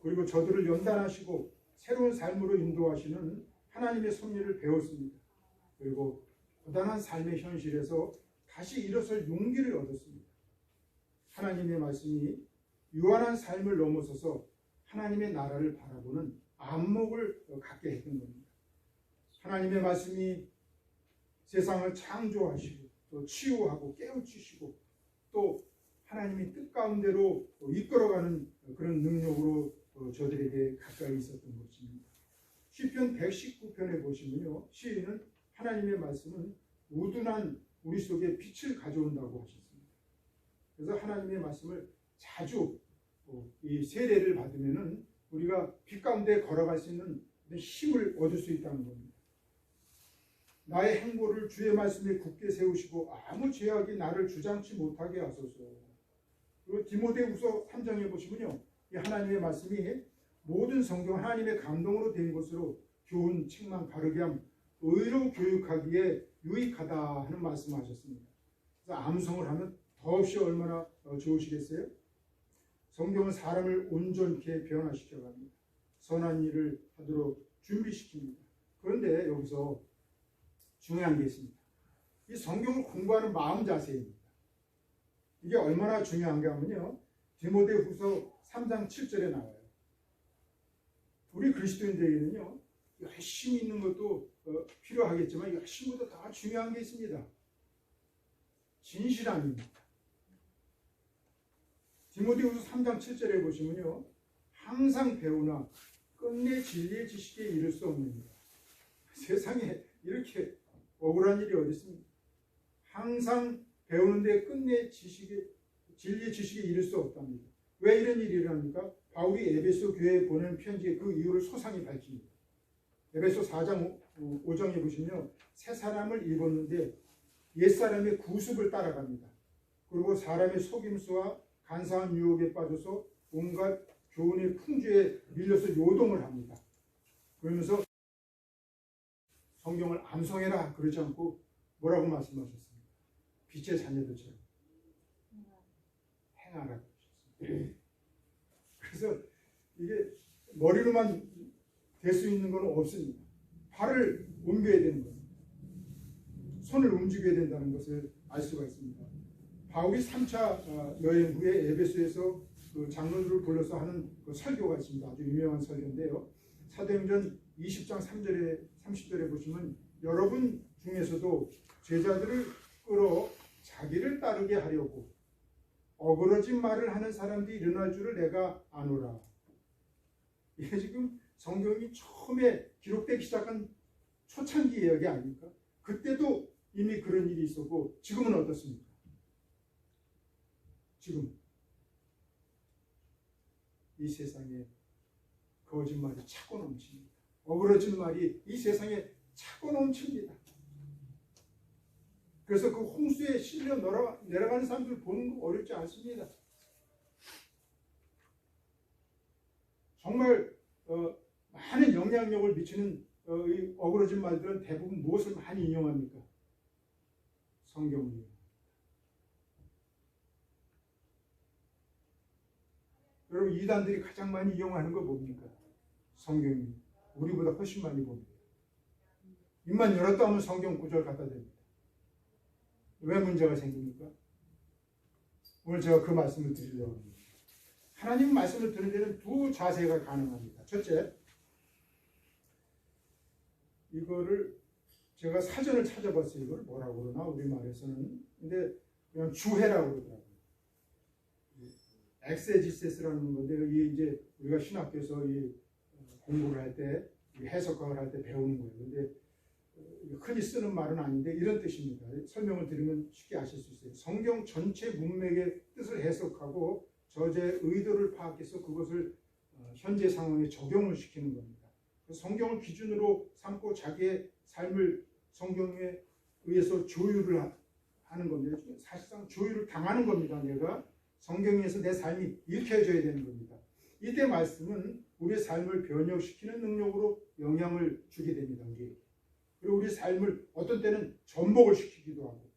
그리고 저들을 연단하시고 새로운 삶으로 인도하시는 하나님의 섭리를 배웠습니다. 그리고 고단한 삶의 현실에서 다시 일어설 용기를 얻었습니다. 하나님의 말씀이 유한한 삶을 넘어서서 하나님의 나라를 바라보는 안목을 갖게 했던 겁니다. 하나님의 말씀이 세상을 창조하시고 또 치유하고 깨우치시고 또 하나님이 뜻 가운데로 이끌어가는 그런 능력으로 저들에게 가까이 있었던 것입니다. 시편 119편에 보시면요, 시인은 하나님의 말씀은 우둔한 우리 속에 빛을 가져온다고 하셨습니다. 그래서 하나님의 말씀을 자주 이 세례를 받으면은 우리가 빛 가운데 걸어갈 수 있는 힘을 얻을 수 있다는 겁니다. 나의 행보를 주의 말씀에 굳게 세우시고 아무 죄악이 나를 주장치 못하게 하소서. 그리고 디모데후서 3장에 보시면요, 이 하나님의 말씀이 모든 성경 하나님의 감동으로 된 것으로 교훈, 책망, 바르게 함, 의로 교육하기에 유익하다 하는 말씀하셨습니다. 그래서 암송을 하면 더없이 얼마나 좋으시겠어요? 성경은 사람을 온전케 변화시켜 갑니다. 선한 일을 하도록 준비시킵니다. 그런데 여기서 중요한 게 있습니다. 이 성경을 공부하는 마음 자세입니다. 이게 얼마나 중요한가 하면요, 디모데후서 3장 7절에 나와요. 우리 그리스도인들에게는요, 열심히 있는 것도 필요하겠지만 열심보다 더 중요한 게 있습니다. 진실함입니다. 디모데후서 3장 7절에 보시면요, 항상 배우나 끝내 진리의 지식에 이를 수 없느니라. 세상에 이렇게 억울한 일이 어디 있습니까? 항상 배우는데 끝내 진리의 지식에 이를 수 없답니다. 왜 이런 일이 일어납니까? 바울이 에베소 교회에 보낸 편지의 그 이유를 소상히 밝힙니다. 에베소 4장 5장에 보시면 새 사람을 입었는데 옛사람의 구습을 따라갑니다. 그리고 사람의 속임수와 간사한 유혹에 빠져서 온갖 교훈의 풍주에 밀려서 요동을 합니다. 그러면서 성경을 암송해라 그러지 않고 뭐라고 말씀하셨습니까? 빛의 자녀들처럼 행하라고 하셨습니다. 그래서 이게 머리로만 될 수 있는 건 없습니다. 발을 옮겨야 되는 겁니다. 손을 움직여야 된다는 것을 알 수가 있습니다. 바울이 3차 여행 후에 에베소에서 그 장로들을 불러서 하는 그 설교가 있습니다. 아주 유명한 설교인데요. 사도행전 20장 3절에 30절에 보시면 여러분 중에서도 제자들을 끌어 자기를 따르게 하려고 어그러진 말을 하는 사람들이 일어날 줄을 내가 아노라. 이게 지금 성경이 처음에 기록되기 시작한 초창기 이야기 아닙니까? 그때도 이미 그런 일이 있었고 지금은 어떻습니까? 지금 이 세상에 거짓말이 차고 넘칩니다. 어그러진 말이 이 세상에 차고 넘칩니다. 그래서 그 홍수에 실려 내려가는 사람들 보는 거 어렵지 않습니다. 정말 많은 영향력을 미치는 이 어그러진 말들은 대부분 무엇을 많이 인용합니까? 성경을. 여러분, 이단들이 가장 많이 이용하는 거 뭡니까? 성경이. 우리보다 훨씬 많이 봅니다. 입만 열었다 하면 성경 구절 갖다 댑니다. 왜 문제가 생깁니까? 오늘 제가 그 말씀을 드리려고 합니다. 하나님 말씀을 듣는 데는 두 자세가 가능합니다. 첫째, 이거를 제가 사전을 찾아봤어요. 이걸 뭐라고 그러나 우리말에서는. 근데 그냥 주해라고 그러더라고요. 엑세지세스라는 건데 이 이제 우리가 신학교에서 이 공부를 할 때 해석학을 할 때 배우는 거예요. 근데 흔히 쓰는 말은 아닌데 이런 뜻입니다. 설명을 드리면 쉽게 아실 수 있어요. 성경 전체 문맥의 뜻을 해석하고 저자의 의도를 파악해서 그것을 현재 상황에 적용을 시키는 겁니다. 성경을 기준으로 삼고 자기의 삶을 성경에 의해서 조율을 하는 겁니다. 사실상 조율을 당하는 겁니다. 내가 성경에서 내 삶이 읽혀져야 되는 겁니다. 이때 말씀은 우리의 삶을 변혁시키는 능력으로 영향을 주게 됩니다. 우리에게. 그리고 우리 삶을 어떤 때는 전복을 시키기도 하고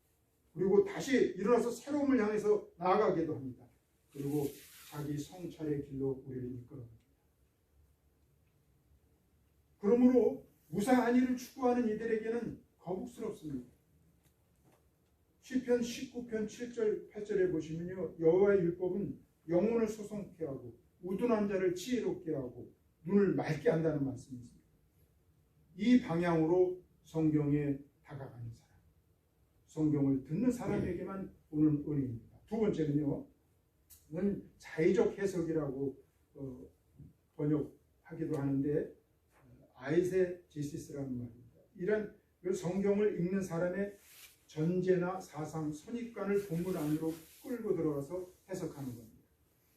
그리고 다시 일어나서 새로움을 향해서 나아가기도 합니다. 그리고 자기 성찰의 길로 우리를 이끌어갑니다. 그러므로 무사한 일을 추구하는 이들에게는 거북스럽습니다. 시편 19편 7절 8절에 보시면요. 여호와의 율법은 영혼을 소송케 하고 우둔한 자를 지혜롭게 하고 눈을 맑게 한다는 말씀이 있습니다. 이 방향으로 성경에 다가가는 사람, 성경을 듣는 사람에게만 오는 은혜입니다. 두 번째는요. 이건 자의적 해석이라고 번역하기도 하는데 아이세제시스라는 말입니다. 이런 성경을 읽는 사람의 전제나 사상, 선입관을 본문 안으로 끌고 들어가서 해석하는 겁니다.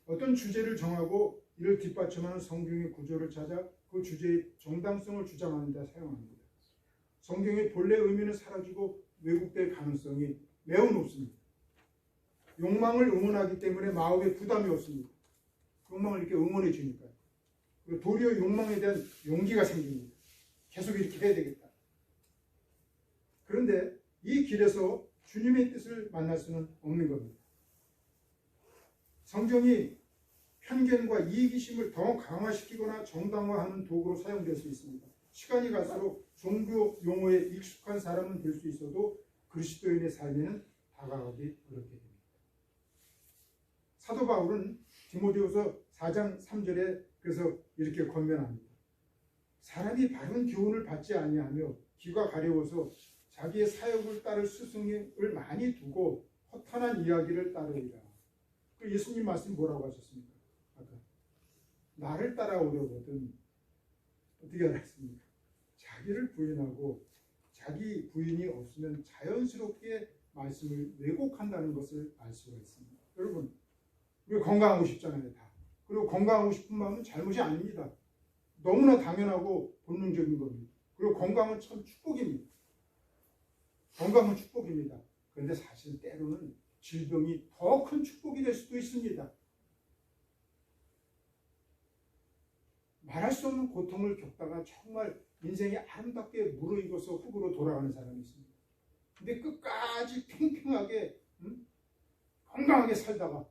어떤 주제를 정하고 이를 뒷받침하는 성경의 구조를 찾아 그 주제의 정당성을 주장하는 데 사용합니다. 성경의 본래 의미는 사라지고 왜곡될 가능성이 매우 높습니다. 욕망을 응원하기 때문에 마음에 부담이 없습니다. 욕망을 이렇게 응원해 주니까요. 도리어 욕망에 대한 용기가 생깁니다. 계속 이렇게 해야 되겠다. 그런데 이 길에서 주님의 뜻을 만날 수는 없는 겁니다. 성경이 편견과 이기심을 더 강화시키거나 정당화하는 도구로 사용될 수 있습니다. 시간이 갈수록 종교 용어에 익숙한 사람은 될 수 있어도 그리스도인의 삶에는 다가가기 어렵게 됩니다. 사도 바울은 디모데후서 4장 3절에 그래서 이렇게 권면합니다. 사람이 바른 교훈을 받지 아니하며 귀가 가려워서 자기의 사역을 따를 스승을 많이 두고 허탄한 이야기를 따르리라. 그 예수님 말씀 뭐라고 하셨습니까? 아까 나를 따라오려거든 어떻게 알았습니까? 자기를 부인하고 자기 부인이 없으면 자연스럽게 말씀을 왜곡한다는 것을 알 수가 있습니다. 여러분 우리 건강하고 싶잖아요. 다. 그리고 건강하고 싶은 마음은 잘못이 아닙니다. 너무나 당연하고 본능적인 겁니다. 그리고 건강은 참 축복입니다. 건강은 축복입니다. 그런데 사실 때로는 질병이 더 큰 축복이 될 수도 있습니다. 말할 수 없는 고통을 겪다가 정말 인생이 아름답게 무르익어서 흙으로 돌아가는 사람이 있습니다. 근데 끝까지 팽팽하게 건강하게 살다가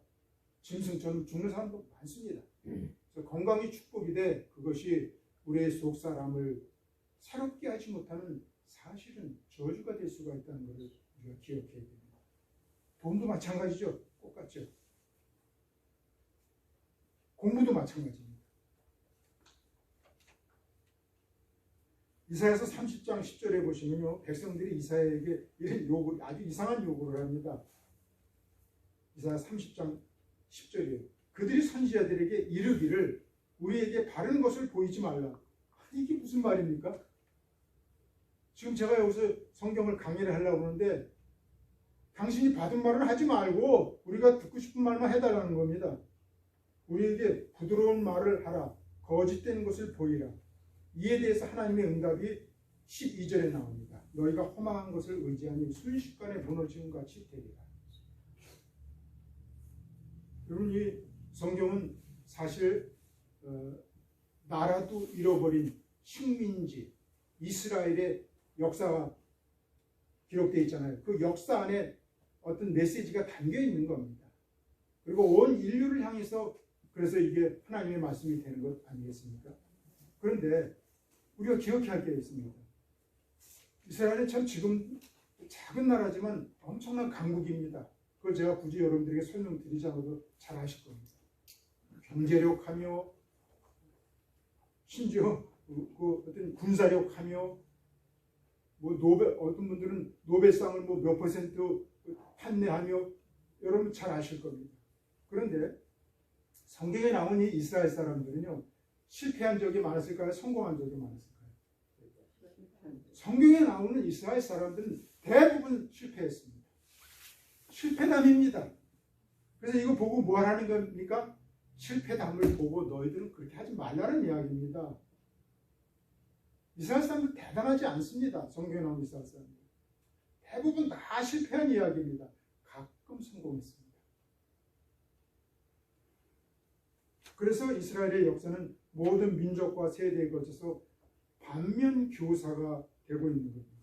짐승처럼 죽는 사람도 많습니다. 그래서 건강이 축복이 돼 그것이 우리의 속 사람을 새롭게 하지 못하는 사실은 저주가 될 수가 있다는 것을 우리가 기억해야 됩니다. 돈도 마찬가지죠. 똑같죠. 공부도 마찬가지입니다. 이사야서 30장 10절에 보시면요. 백성들이 이사야에게 이런 요구, 아주 이상한 요구를 합니다. 이사야 30장 10절이에요. 그들이 선지자들에게 이르기를 우리에게 바른 것을 보이지 말라. 이게 무슨 말입니까? 지금 제가 여기서 성경을 강의를 하려고 하는데 당신이 받은 말을 하지 말고 우리가 듣고 싶은 말만 해달라는 겁니다. 우리에게 부드러운 말을 하라. 거짓된 것을 보이라. 이에 대해서 하나님의 응답이 12절에 나옵니다. 너희가 허망한 것을 의지하니 순식간에 무너지는 같이 되리라. 여러분 이 성경은 사실 나라도 잃어버린 식민지 이스라엘의 역사가 기록되어 있잖아요. 그 역사 안에 어떤 메시지가 담겨 있는 겁니다. 그리고 온 인류를 향해서 그래서 이게 하나님의 말씀이 되는 것 아니겠습니까? 그런데 우리가 기억해야 할 게 있습니다. 이스라엘은 참 지금 작은 나라지만 엄청난 강국입니다. 그걸 제가 굳이 여러분들에게 설명드리지 않아도 잘 아실 겁니다. 경제력하며 심지어 그 어떤 군사력하며 뭐 어떤 분들은 노벨상을 뭐 몇 퍼센트 판매하며 여러분 잘 아실 겁니다. 그런데 성경에 나온 이 이스라엘 사람들은요, 실패한 적이 많았을까요? 성공한 적이 많았을까요? 성경에 나오는 이스라엘 사람들은 대부분 실패했습니다. 실패담입니다. 그래서 이거 보고 뭐 하라는 겁니까? 실패담을 보고 너희들은 그렇게 하지 말라는 이야기입니다. 이스라엘 사람들 대단하지 않습니다. 성경에 나오는 이스라엘 사람들. 대부분 다 실패한 이야기입니다. 가끔 성공했습니다. 그래서 이스라엘의 역사는 모든 민족과 세대에 걸쳐서 반면 교사가 되고 있는 겁니다.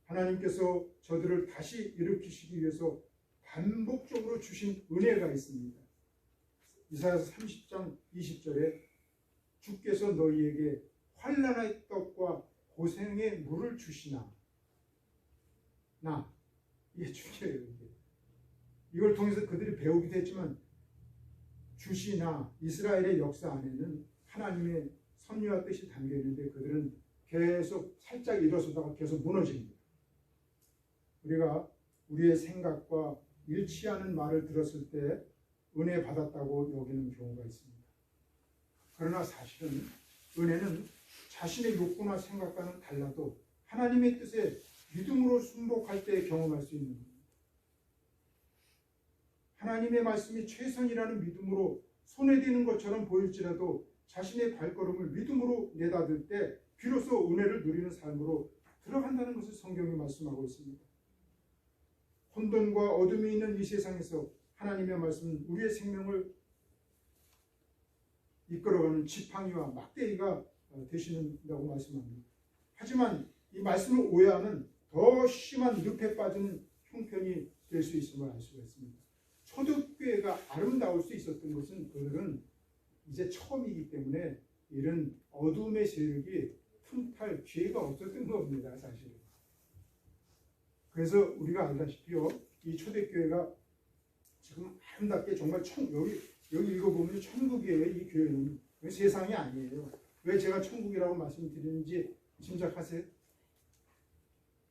하나님께서 저들을 다시 일으키시기 위해서 반복적으로 주신 은혜가 있습니다. 이사야서 30장 20절에 주께서 너희에게 환난의 떡과 고생의 물을 주시나. 이게 중요해요. 이걸 통해서 그들이 배우기도 했지만 주시나 이스라엘의 역사 안에는 하나님의 섭리와 뜻이 담겨 있는데 그들은 계속 살짝 일어서다가 계속 무너집니다. 우리가 우리의 생각과 일치하는 말을 들었을 때 은혜 받았다고 여기는 경우가 있습니다. 그러나 사실은 은혜는 자신의 욕구나 생각과는 달라도 하나님의 뜻에 믿음으로 순복할 때 경험할 수 있는 겁니다. 하나님의 말씀이 최선이라는 믿음으로 손에 띄는 것처럼 보일지라도 자신의 발걸음을 믿음으로 내닫을 때 비로소 은혜를 누리는 삶으로 들어간다는 것을 성경이 말씀하고 있습니다. 혼돈과 어둠이 있는 이 세상에서 하나님의 말씀은 우리의 생명을 이끌어가는 지팡이와 막대기가 되시는다고 말씀합니다. 하지만 이 말씀을 오해하는 더 심한 늪에 빠지는 형편이 될 수 있음을 알 수가 있습니다. 초대교회가 아름다울 수 있었던 것은 그들은 이제 처음이기 때문에 이런 어둠의 세력이 틈탈 기회가 없었던 겁니다. 사실은. 그래서 우리가 알다시피요, 이 초대교회가 지금 아름답게 정말 여기 읽어보면 천국이에요. 이 교회는 세상이 아니에요. 왜 제가 천국이라고 말씀드리는지 짐작하세요?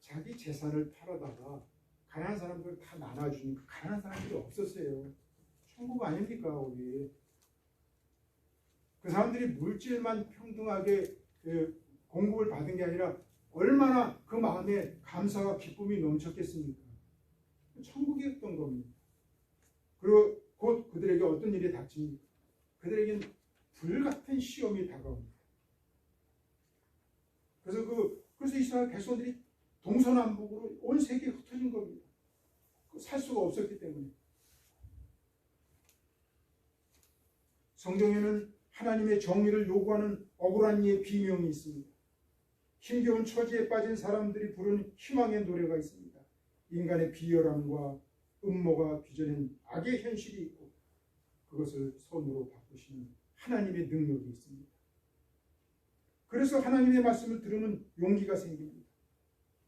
자기 재산을 팔아다가 가난한 사람들 다 나눠주니까 가난한 사람들이 없었어요. 천국 아닙니까 거기? 그 사람들이 물질만 평등하게 공급을 받은 게 아니라 얼마나 그 마음에 감사와 기쁨이 넘쳤겠습니까? 천국이었던 겁니다. 그리고 곧 그들에게 어떤 일이 닥칩니까? 그들에게는 불같은 시험이 다가옵니다. 그래서 이스라엘 백성들이 동서남북으로 온 세계에 흩어진 겁니다. 살 수가 없었기 때문에. 성경에는 하나님의 정의를 요구하는 억울한 이의 비명이 있습니다. 힘겨운 처지에 빠진 사람들이 부르는 희망의 노래가 있습니다. 인간의 비열함과 음모가 빚어낸 악의 현실이 있고 그것을 선으로 바꾸시는 하나님의 능력이 있습니다. 그래서 하나님의 말씀을 들으면 용기가 생깁니다.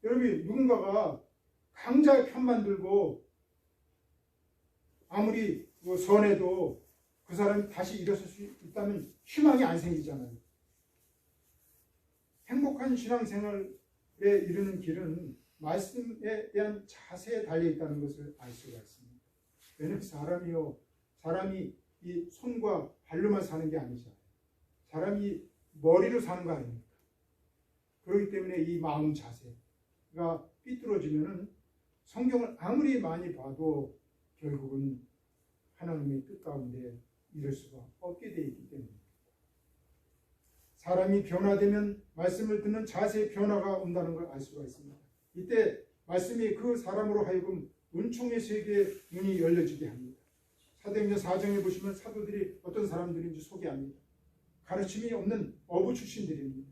여러분, 누군가가 강자의 편만 들고 아무리 선해도 그 사람이 다시 일어설 수 있다면 희망이 안 생기잖아요. 행복한 신앙생활에 이르는 길은 말씀에 대한 자세에 달려있다는 것을 알 수가 있습니다. 왜냐하면 사람이 이 손과 발로만 사는 게 아니잖아요. 사람이 머리로 사는 거 아닙니까? 그렇기 때문에 이 마음 자세가 삐뚤어지면은 성경을 아무리 많이 봐도 결국은 하나님의 뜻 가운데 이룰 수가 없게 되어 있기 때문입니다. 사람이 변화되면 말씀을 듣는 자세의 변화가 온다는 걸 알 수가 있습니다. 이때 말씀이 그 사람으로 하여금 은총의 세계의 눈이 열려지게 합니다. 사도행전 4장에 보시면 사도들이 어떤 사람들인지 소개합니다. 가르침이 없는 어부 출신들입니다.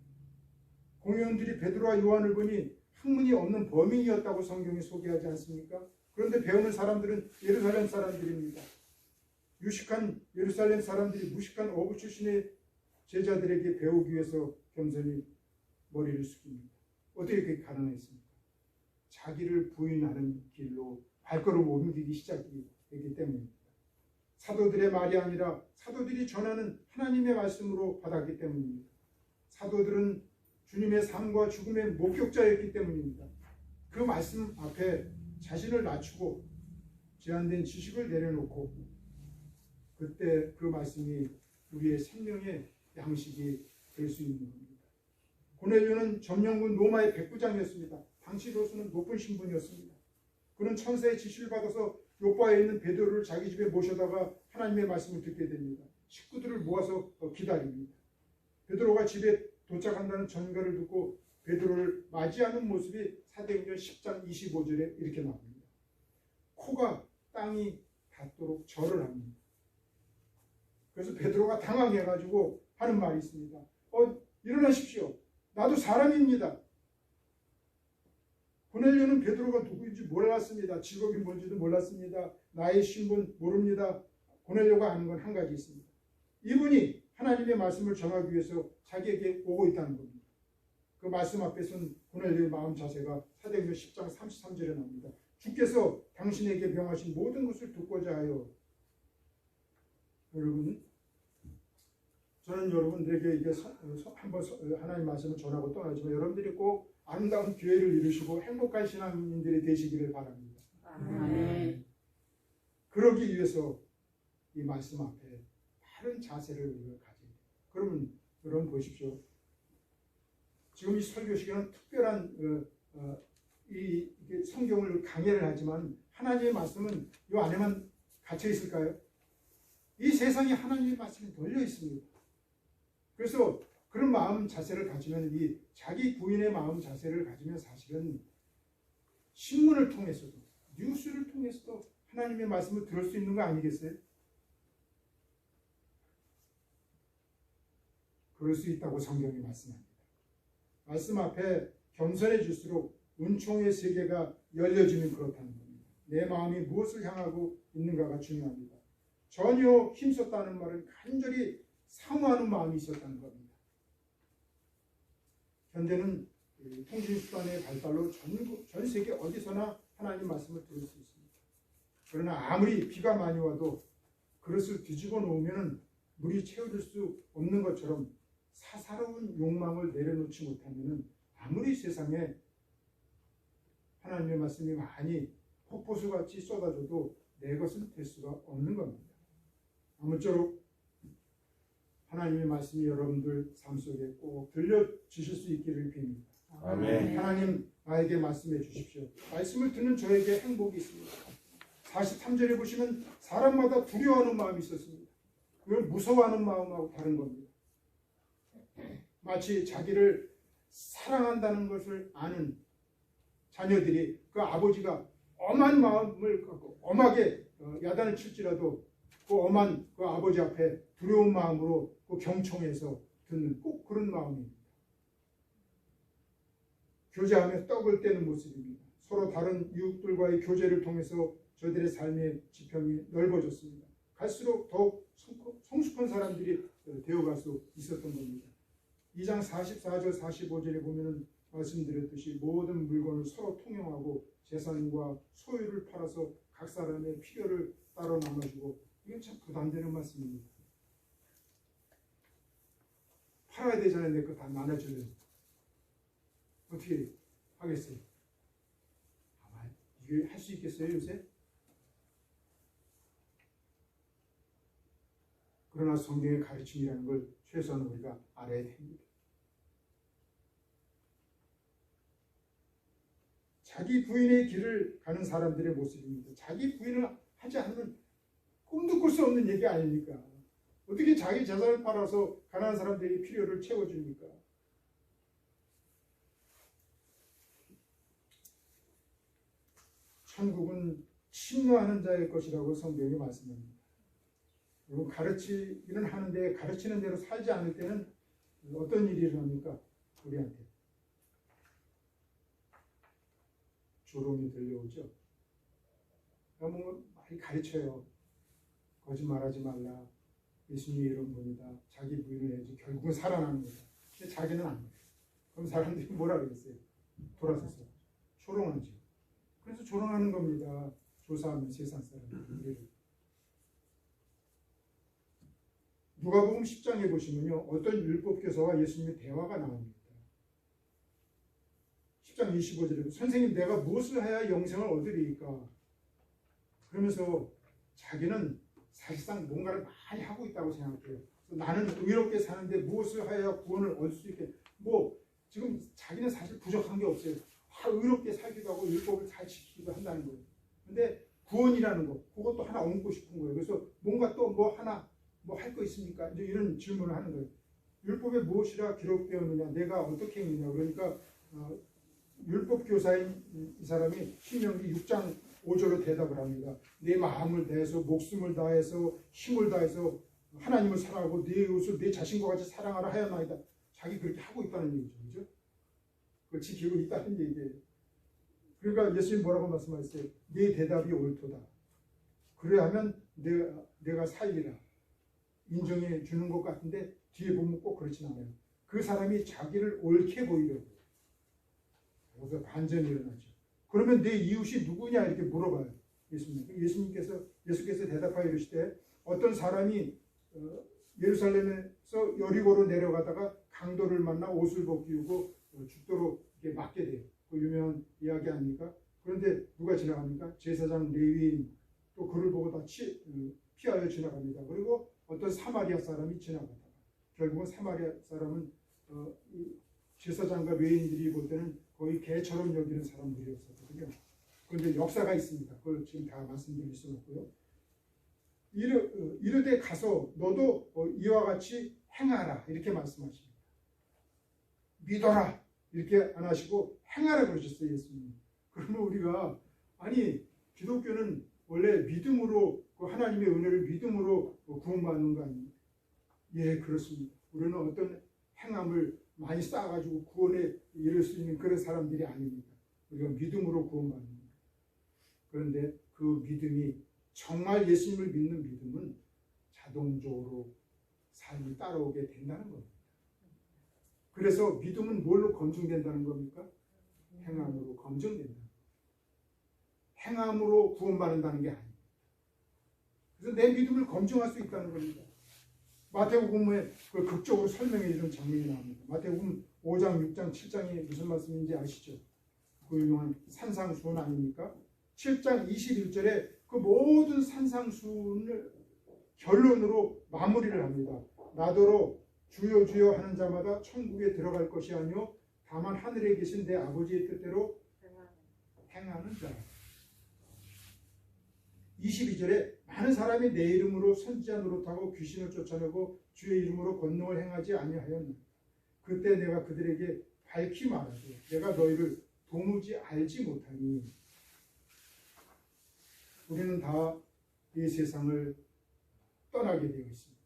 공회원들이 베드로와 요한을 보니 학문이 없는 범인이었다고 성경이 소개하지 않습니까? 그런데 배우는 사람들은 예루살렘 사람들입니다. 유식한 예루살렘 사람들이 무식한 어부 출신의 제자들에게 배우기 위해서 겸손히 머리를 숙입니다. 어떻게 그게 가능했습니까? 자기를 부인하는 길로 발걸음 옮기기 시작이 되기 때문입니다. 사도들의 말이 아니라 사도들이 전하는 하나님의 말씀으로 받았기 때문입니다. 사도들은 주님의 삶과 죽음의 목격자였기 때문입니다. 그 말씀 앞에 자신을 낮추고 제한된 지식을 내려놓고 그때 그 말씀이 우리의 생명의 양식이 될 수 있는 겁니다. 고넬료는 점령군 로마의 백부장이었습니다. 당시로서는 높은 신분이었습니다. 그는 천사의 지시를 받아서 요바에 있는 베드로를 자기 집에 모셔다가 하나님의 말씀을 듣게 됩니다. 식구들을 모아서 기다립니다. 베드로가 집에 도착한다는 전가를 듣고 베드로를 맞이하는 모습이 사도행전 10장 25절에 이렇게 나옵니다. 코가 땅이 닿도록 절을 합니다. 그래서 베드로가 당황해가지고 하는 말이 있습니다. 일어나십시오. 나도 사람입니다. 고넬료는 베드로가 누구인지 몰랐습니다. 직업이 뭔지도 몰랐습니다. 나의 신분 모릅니다. 고넬료가 아는 건 한 가지 있습니다. 이분이 하나님의 말씀을 전하기 위해서 자기에게 오고 있다는 겁니다. 그 말씀 앞에 선 고넬료의 마음 자세가 사도행전 10장 33절에 나옵니다. 주께서 당신에게 명하신 모든 것을 듣고자 하여. 여러분, 저는 여러분들에게 이게 한번 하나님 말씀을 전하고 떠나지만 여러분들이 꼭 아름다운 교회를 이루시고 행복한 신앙인들이 되시기를 바랍니다. 아멘. 그러기 위해서 이 말씀 앞에 바른 자세를 우리가 가져야 돼요. 그러면 여러분 보십시오. 지금 이 설교 시간은 특별한 이 성경을 강해를 하지만 하나님의 말씀은 이 안에만 갇혀 있을까요? 이 세상에 하나님의 말씀이 널려 있습니다. 그래서 그런 마음 자세를 가지면 이 자기 부인의 마음 자세를 가지면 사실은 신문을 통해서도 뉴스를 통해서도 하나님의 말씀을 들을 수 있는 거 아니겠어요? 그럴 수 있다고 성경이 말씀합니다. 말씀 앞에 겸손해질수록 은총의 세계가 열려지면 그렇다는 겁니다. 내 마음이 무엇을 향하고 있는가가 중요합니다. 전혀 힘썼다는 말은 간절히 사모하는 마음이 있었다는 겁니다. 현대는 통신수단의 발달로 전 세계 어디서나 하나님 말씀을 들을 수 있습니다. 그러나 아무리 비가 많이 와도 그릇을 뒤집어 놓으면 물이 채워질 수 없는 것처럼 사사로운 욕망을 내려놓지 못하면 아무리 세상에 하나님의 말씀이 많이 폭포수같이 쏟아져도 내 것은 될 수가 없는 겁니다. 아무쪼록 하나님의 말씀이 여러분들 삶 속에 꼭 들려주실 수 있기를 빕니다. 아멘. 하나님 나에게 말씀해 주십시오. 말씀을 듣는 저에게 행복이 있습니다. 43절에 보시면 사람마다 두려워하는 마음이 있었습니다. 그걸 무서워하는 마음하고 다른 겁니다. 마치 자기를 사랑한다는 것을 아는 자녀들이 그 아버지가 엄한 마음을 갖고 엄하게 야단을 칠지라도 그 엄한 그 아버지 앞에 두려운 마음으로 그 경청해서 듣는 꼭 그런 마음입니다. 교제하며 떡을 떼는 모습입니다. 서로 다른 이웃들과의 교제를 통해서 저들의 삶의 지평이 넓어졌습니다. 갈수록 더욱 성숙한 사람들이 되어갈 수 있었던 겁니다. 2장 44절 45절에 보면은 말씀드렸듯이 모든 물건을 서로 통용하고 재산과 소유를 팔아서 각 사람의 필요를 따로 나눠주고, 이건 참 부담되는 말씀입니다. 팔아야 되잖아요. 내 거 다 나눠주려면 어떻게 하겠어요? 아마 이게 할 수 있겠어요 요새? 그러나 성경의 가르침이라는 걸 최소한 우리가 알아야 됩니다. 자기 부인의 길을 가는 사람들의 모습입니다. 자기 부인을 하지 않으면 꿈도 꿀 수 없는 얘기 아닙니까? 어떻게 자기 재산을 팔아서 가난한 사람들이 필요를 채워줍니까? 천국은 침노하는 자의 것이라고 성경이 말씀합니다. 여러분, 가르치기는 하는데 가르치는 대로 살지 않을 때는 어떤 일이 일어납니까? 우리한테 조롱이 들려오죠. 뭔가 많이 가르쳐요. 거짓말하지 말라. 예수님의 이런 분이다. 자기 부인을 해야지. 결국은 살아나는 거다. 근데 자기는 안 그래요. 그럼 사람들이 뭐라 그랬어요? 돌아서서 조롱하죠. 그래서 조롱하는 겁니다. 조사하면 세상 사람들을. 누가복음 10장에 보시면요, 어떤 율법 교사와 예수님의 대화가 나옵니다. 10장 25절에 선생님, 내가 무엇을 해야 영생을 얻으리이까? 그러면서 자기는 사실상 뭔가를 많이 하고 있다고 생각해요. 나는 의롭게 사는데 무엇을 해야 구원을 얻을 수 있게, 지금 자기는 사실 부족한 게 없어요. 다 의롭게 살기도 하고 율법을 잘 지키기도 한다는 거예요. 근데 구원이라는 거, 그것도 하나 얹고 싶은 거예요. 그래서 뭔가 또 하나 할 거 있습니까? 이제 이런 질문을 하는 거예요. 율법에 무엇이라 기록되었느냐, 내가 어떻게 했느냐. 그러니까 율법 교사인 이 사람이 신명기 6장 5절로 대답을 합니다. 내 마음을 다해서 목숨을 다해서 힘을 다해서 하나님을 사랑하고 내 이웃을 내 자신과 같이 사랑하라 하였나이다. 자기 그렇게 하고 있다는 얘기죠. 그죠? 그걸 지키고 있다는 얘기예요. 그러니까 예수님 뭐라고 말씀하셨어요? 네 대답이 옳도다. 그래야면 내가 살리라. 인정해 주는 것 같은데 뒤에 보면 꼭 그렇진 않아요. 그 사람이 자기를 옳게 보이려고. 그래서 반전이 일어나죠. 그러면 내 이웃이 누구냐 이렇게 물어봐요. 예수께서 대답하여 이르시되 어떤 사람이 예루살렘에서 여리고로 내려가다가 강도를 만나 옷을 벗기우고 죽도록 이렇게 맞게 돼요. 그 유명한 이야기 아닙니까? 그런데 누가 지나갑니까? 제사장 레위인 또 그를 보고 다 피하여 지나갑니다. 그리고 어떤 사마리아 사람이 지나가다가 결국은 사마리아 사람은 제사장과 레위인들이 볼 때는 거의 개처럼 여기는 사람들이었거든요. 그런데 역사가 있습니다. 그걸 지금 다 말씀드릴 수는 없고요. 이르되 가서 너도 이와 같이 행하라 이렇게 말씀하십니다. 믿어라 이렇게 안 하시고 행하라 그러셨어요. 예수님. 그러면 우리가 기독교는 원래 믿음으로 하나님의 은혜를 믿음으로 구원받는 거 아닙니까? 예, 그렇습니다. 우리는 어떤 행함을 많이 쌓아가지고 구원에 이를 수 있는 그런 사람들이 아닙니다. 우리가 믿음으로 구원받는 거예요. 그런데 그 믿음이 정말 예수님을 믿는 믿음은 자동적으로 삶이 따라오게 된다는 겁니다. 그래서 믿음은 뭘로 검증된다는 겁니까? 행함으로 검증된다. 행함으로 구원받는다는 게 아닙니다. 그래서 내 믿음을 검증할 수 있다는 겁니다. 마태복음에 그 극적으로 설명해 주는 장면이 나옵니다. 마태복음 5장, 6장, 7장이 무슨 말씀인지 아시죠? 그 유명한 산상수훈 아닙니까? 7장 21절에 그 모든 산상수훈을 결론으로 마무리를 합니다. 나더러 주여 주여 하는 자마다 천국에 들어갈 것이 아니요 다만 하늘에 계신 내 아버지의 뜻대로 행하는 자. 22절에 많은 사람이 내 이름으로 선지자 노릇하고 귀신을 쫓아내고 주의 이름으로 권능을 행하지 아니하였나. 그때 내가 그들에게 밝히 말하되 내가 너희를 도무지 알지 못하니. 우리는 다 이 세상을 떠나게 되어 있습니다.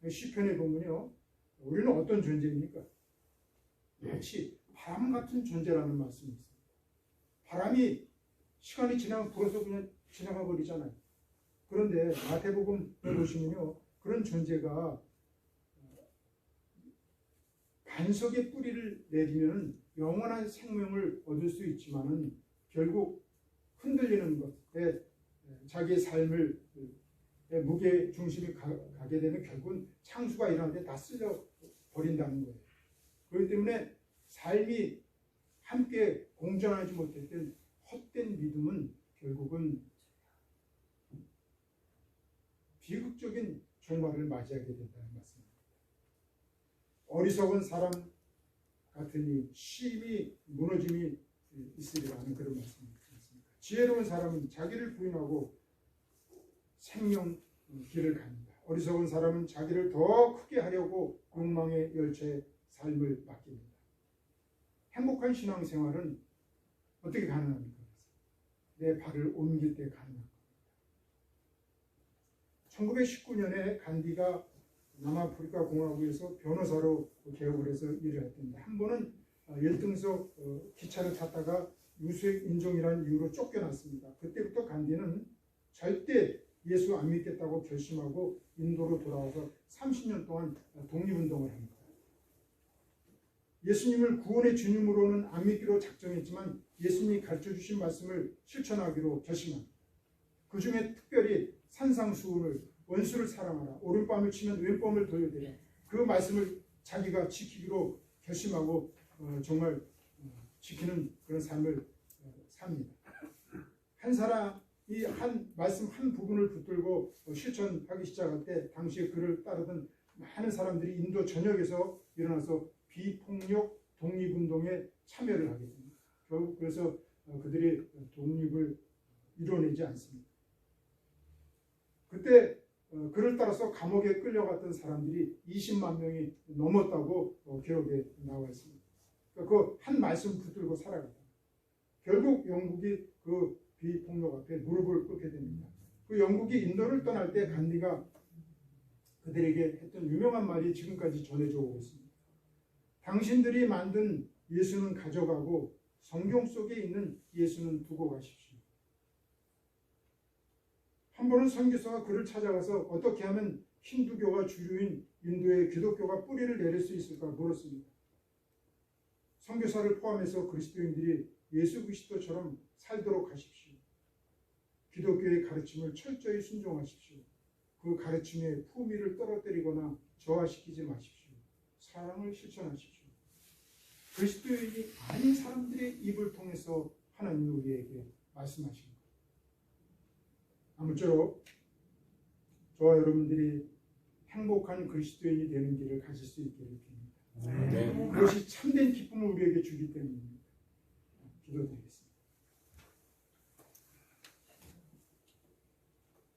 시편에 보면요, 우리는 어떤 존재입니까? 마치 바람 같은 존재라는 말씀이 있습니다. 바람이 시간이 지나면 불어서 그냥 지나가 버리잖아요. 그런데 마태복음을 보시면요, 그런 존재가 반석에 뿌리를 내리면 영원한 생명을 얻을 수 있지만은 결국 흔들리는 것에 자기의 삶을 무게 중심이 가게 되면 결국은 창수가 일어나는데 다 쓸려 버린다는 거예요. 그렇기 때문에 삶이 함께 공존하지 못했던 헛된 믿음은 결국은 비극적인 종말을 맞이하게 된다는 말씀입니다. 어리석은 사람 같으니 심히 무너짐이 있으리라는 그런 말씀입니다. 지혜로운 사람은 자기를 부인하고 생명 길을 갑니다. 어리석은 사람은 자기를 더 크게 하려고 욕망의 열차에 삶을 맡깁니다. 행복한 신앙생활은 어떻게 가능합니까? 내 발을 옮길 때 가능합니다. 1919년에 간디가 남아프리카 공화국에서 변호사로 개업을 해서 일을 했던데 한 번은 1등석 기차를 탔다가 유수의 인종이라는 이유로 쫓겨났습니다. 그때부터 간디는 절대 예수 안 믿겠다고 결심하고 인도로 돌아와서 30년 동안 독립운동을 합니다. 예수님을 구원의 주님으로는 안 믿기로 작정했지만 예수님이 가르쳐 주신 말씀을 실천하기로 결심합니다. 그 중에 특별히 산상수훈을 원수를 사랑하라. 오른밤을 치면 왼밤을 돌려대라. 그 말씀을 자기가 지키기로 결심하고 정말 지키는 그런 삶을 삽니다. 한 사람이 한 말씀 한 부분을 붙들고 실천하기 시작할 때 당시에 그를 따르던 많은 사람들이 인도 전역에서 일어나서 비폭력 독립운동에 참여를 하게 됩니다. 결국 그래서 그들이 독립을 이뤄내지 않습니다. 그때 그를 따라서 감옥에 끌려갔던 사람들이 20만 명이 넘었다고 기록에 나와 있습니다. 그 한 말씀 붙들고 살아갔다. 결국 영국이 그 비폭력 앞에 무릎을 꿇게 됩니다. 그 영국이 인도를 떠날 때 간디가 그들에게 했던 유명한 말이 지금까지 전해져 오고 있습니다. 당신들이 만든 예수는 가져가고 성경 속에 있는 예수는 두고 가십시오. 한 번은 선교사가 그를 찾아가서 어떻게 하면 힌두교가 주류인 인도의 기독교가 뿌리를 내릴 수 있을까 물었습니다. 선교사를 포함해서 그리스도인들이 예수 그리스도처럼 살도록 하십시오. 기독교의 가르침을 철저히 순종하십시오. 그 가르침의 품위를 떨어뜨리거나 저하시키지 마십시오. 사랑을 실천하십시오. 그리스도인이 아닌 사람들의 입을 통해서 하나님이 우리에게 말씀하신 것. 아무쪼록 저와 여러분들이 행복한 그리스도인이 되는 길을 가질 수 있기를 빕니다. 네. 그것이 참된 기쁨을 우리에게 주기 때문입니다. 기도드리겠습니다.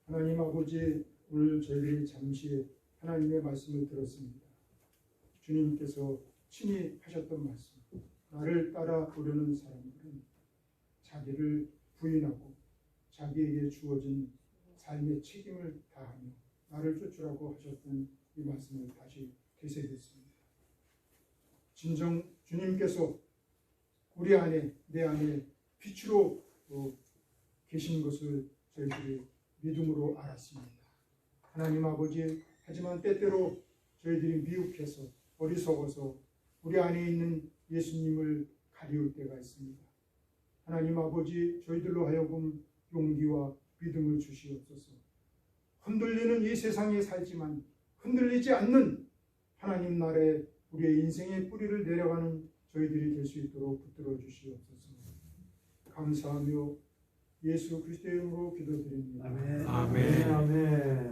하나님 아버지, 오늘 저희들이 잠시 하나님의 말씀을 들었습니다. 주님께서 친히 하셨던 말씀, 나를 따라 오려는 사람들은 자기를 부인하고 자기에게 주어진 삶의 책임을 다하며 나를 쫓으라고 하셨던 이 말씀을 다시 되새겼습니다. 진정 주님께서 우리 안에, 내 안에 빛으로 계신 것을 저희들이 믿음으로 알았습니다. 하나님 아버지, 하지만 때때로 저희들이 미혹해서 어리석어서 우리 안에 있는 예수님을 가리울 때가 있습니다. 하나님 아버지, 저희들로 하여금 용기와 믿음을 주시옵소서. 흔들리는 이 세상에 살지만 흔들리지 않는 하나님 나라에 우리의 인생의 뿌리를 내려가는 저희들이 될 수 있도록 붙들어 주시옵소서. 감사하며 예수 그리스도의 이름으로 기도드립니다. 아멘. 아멘. 아멘.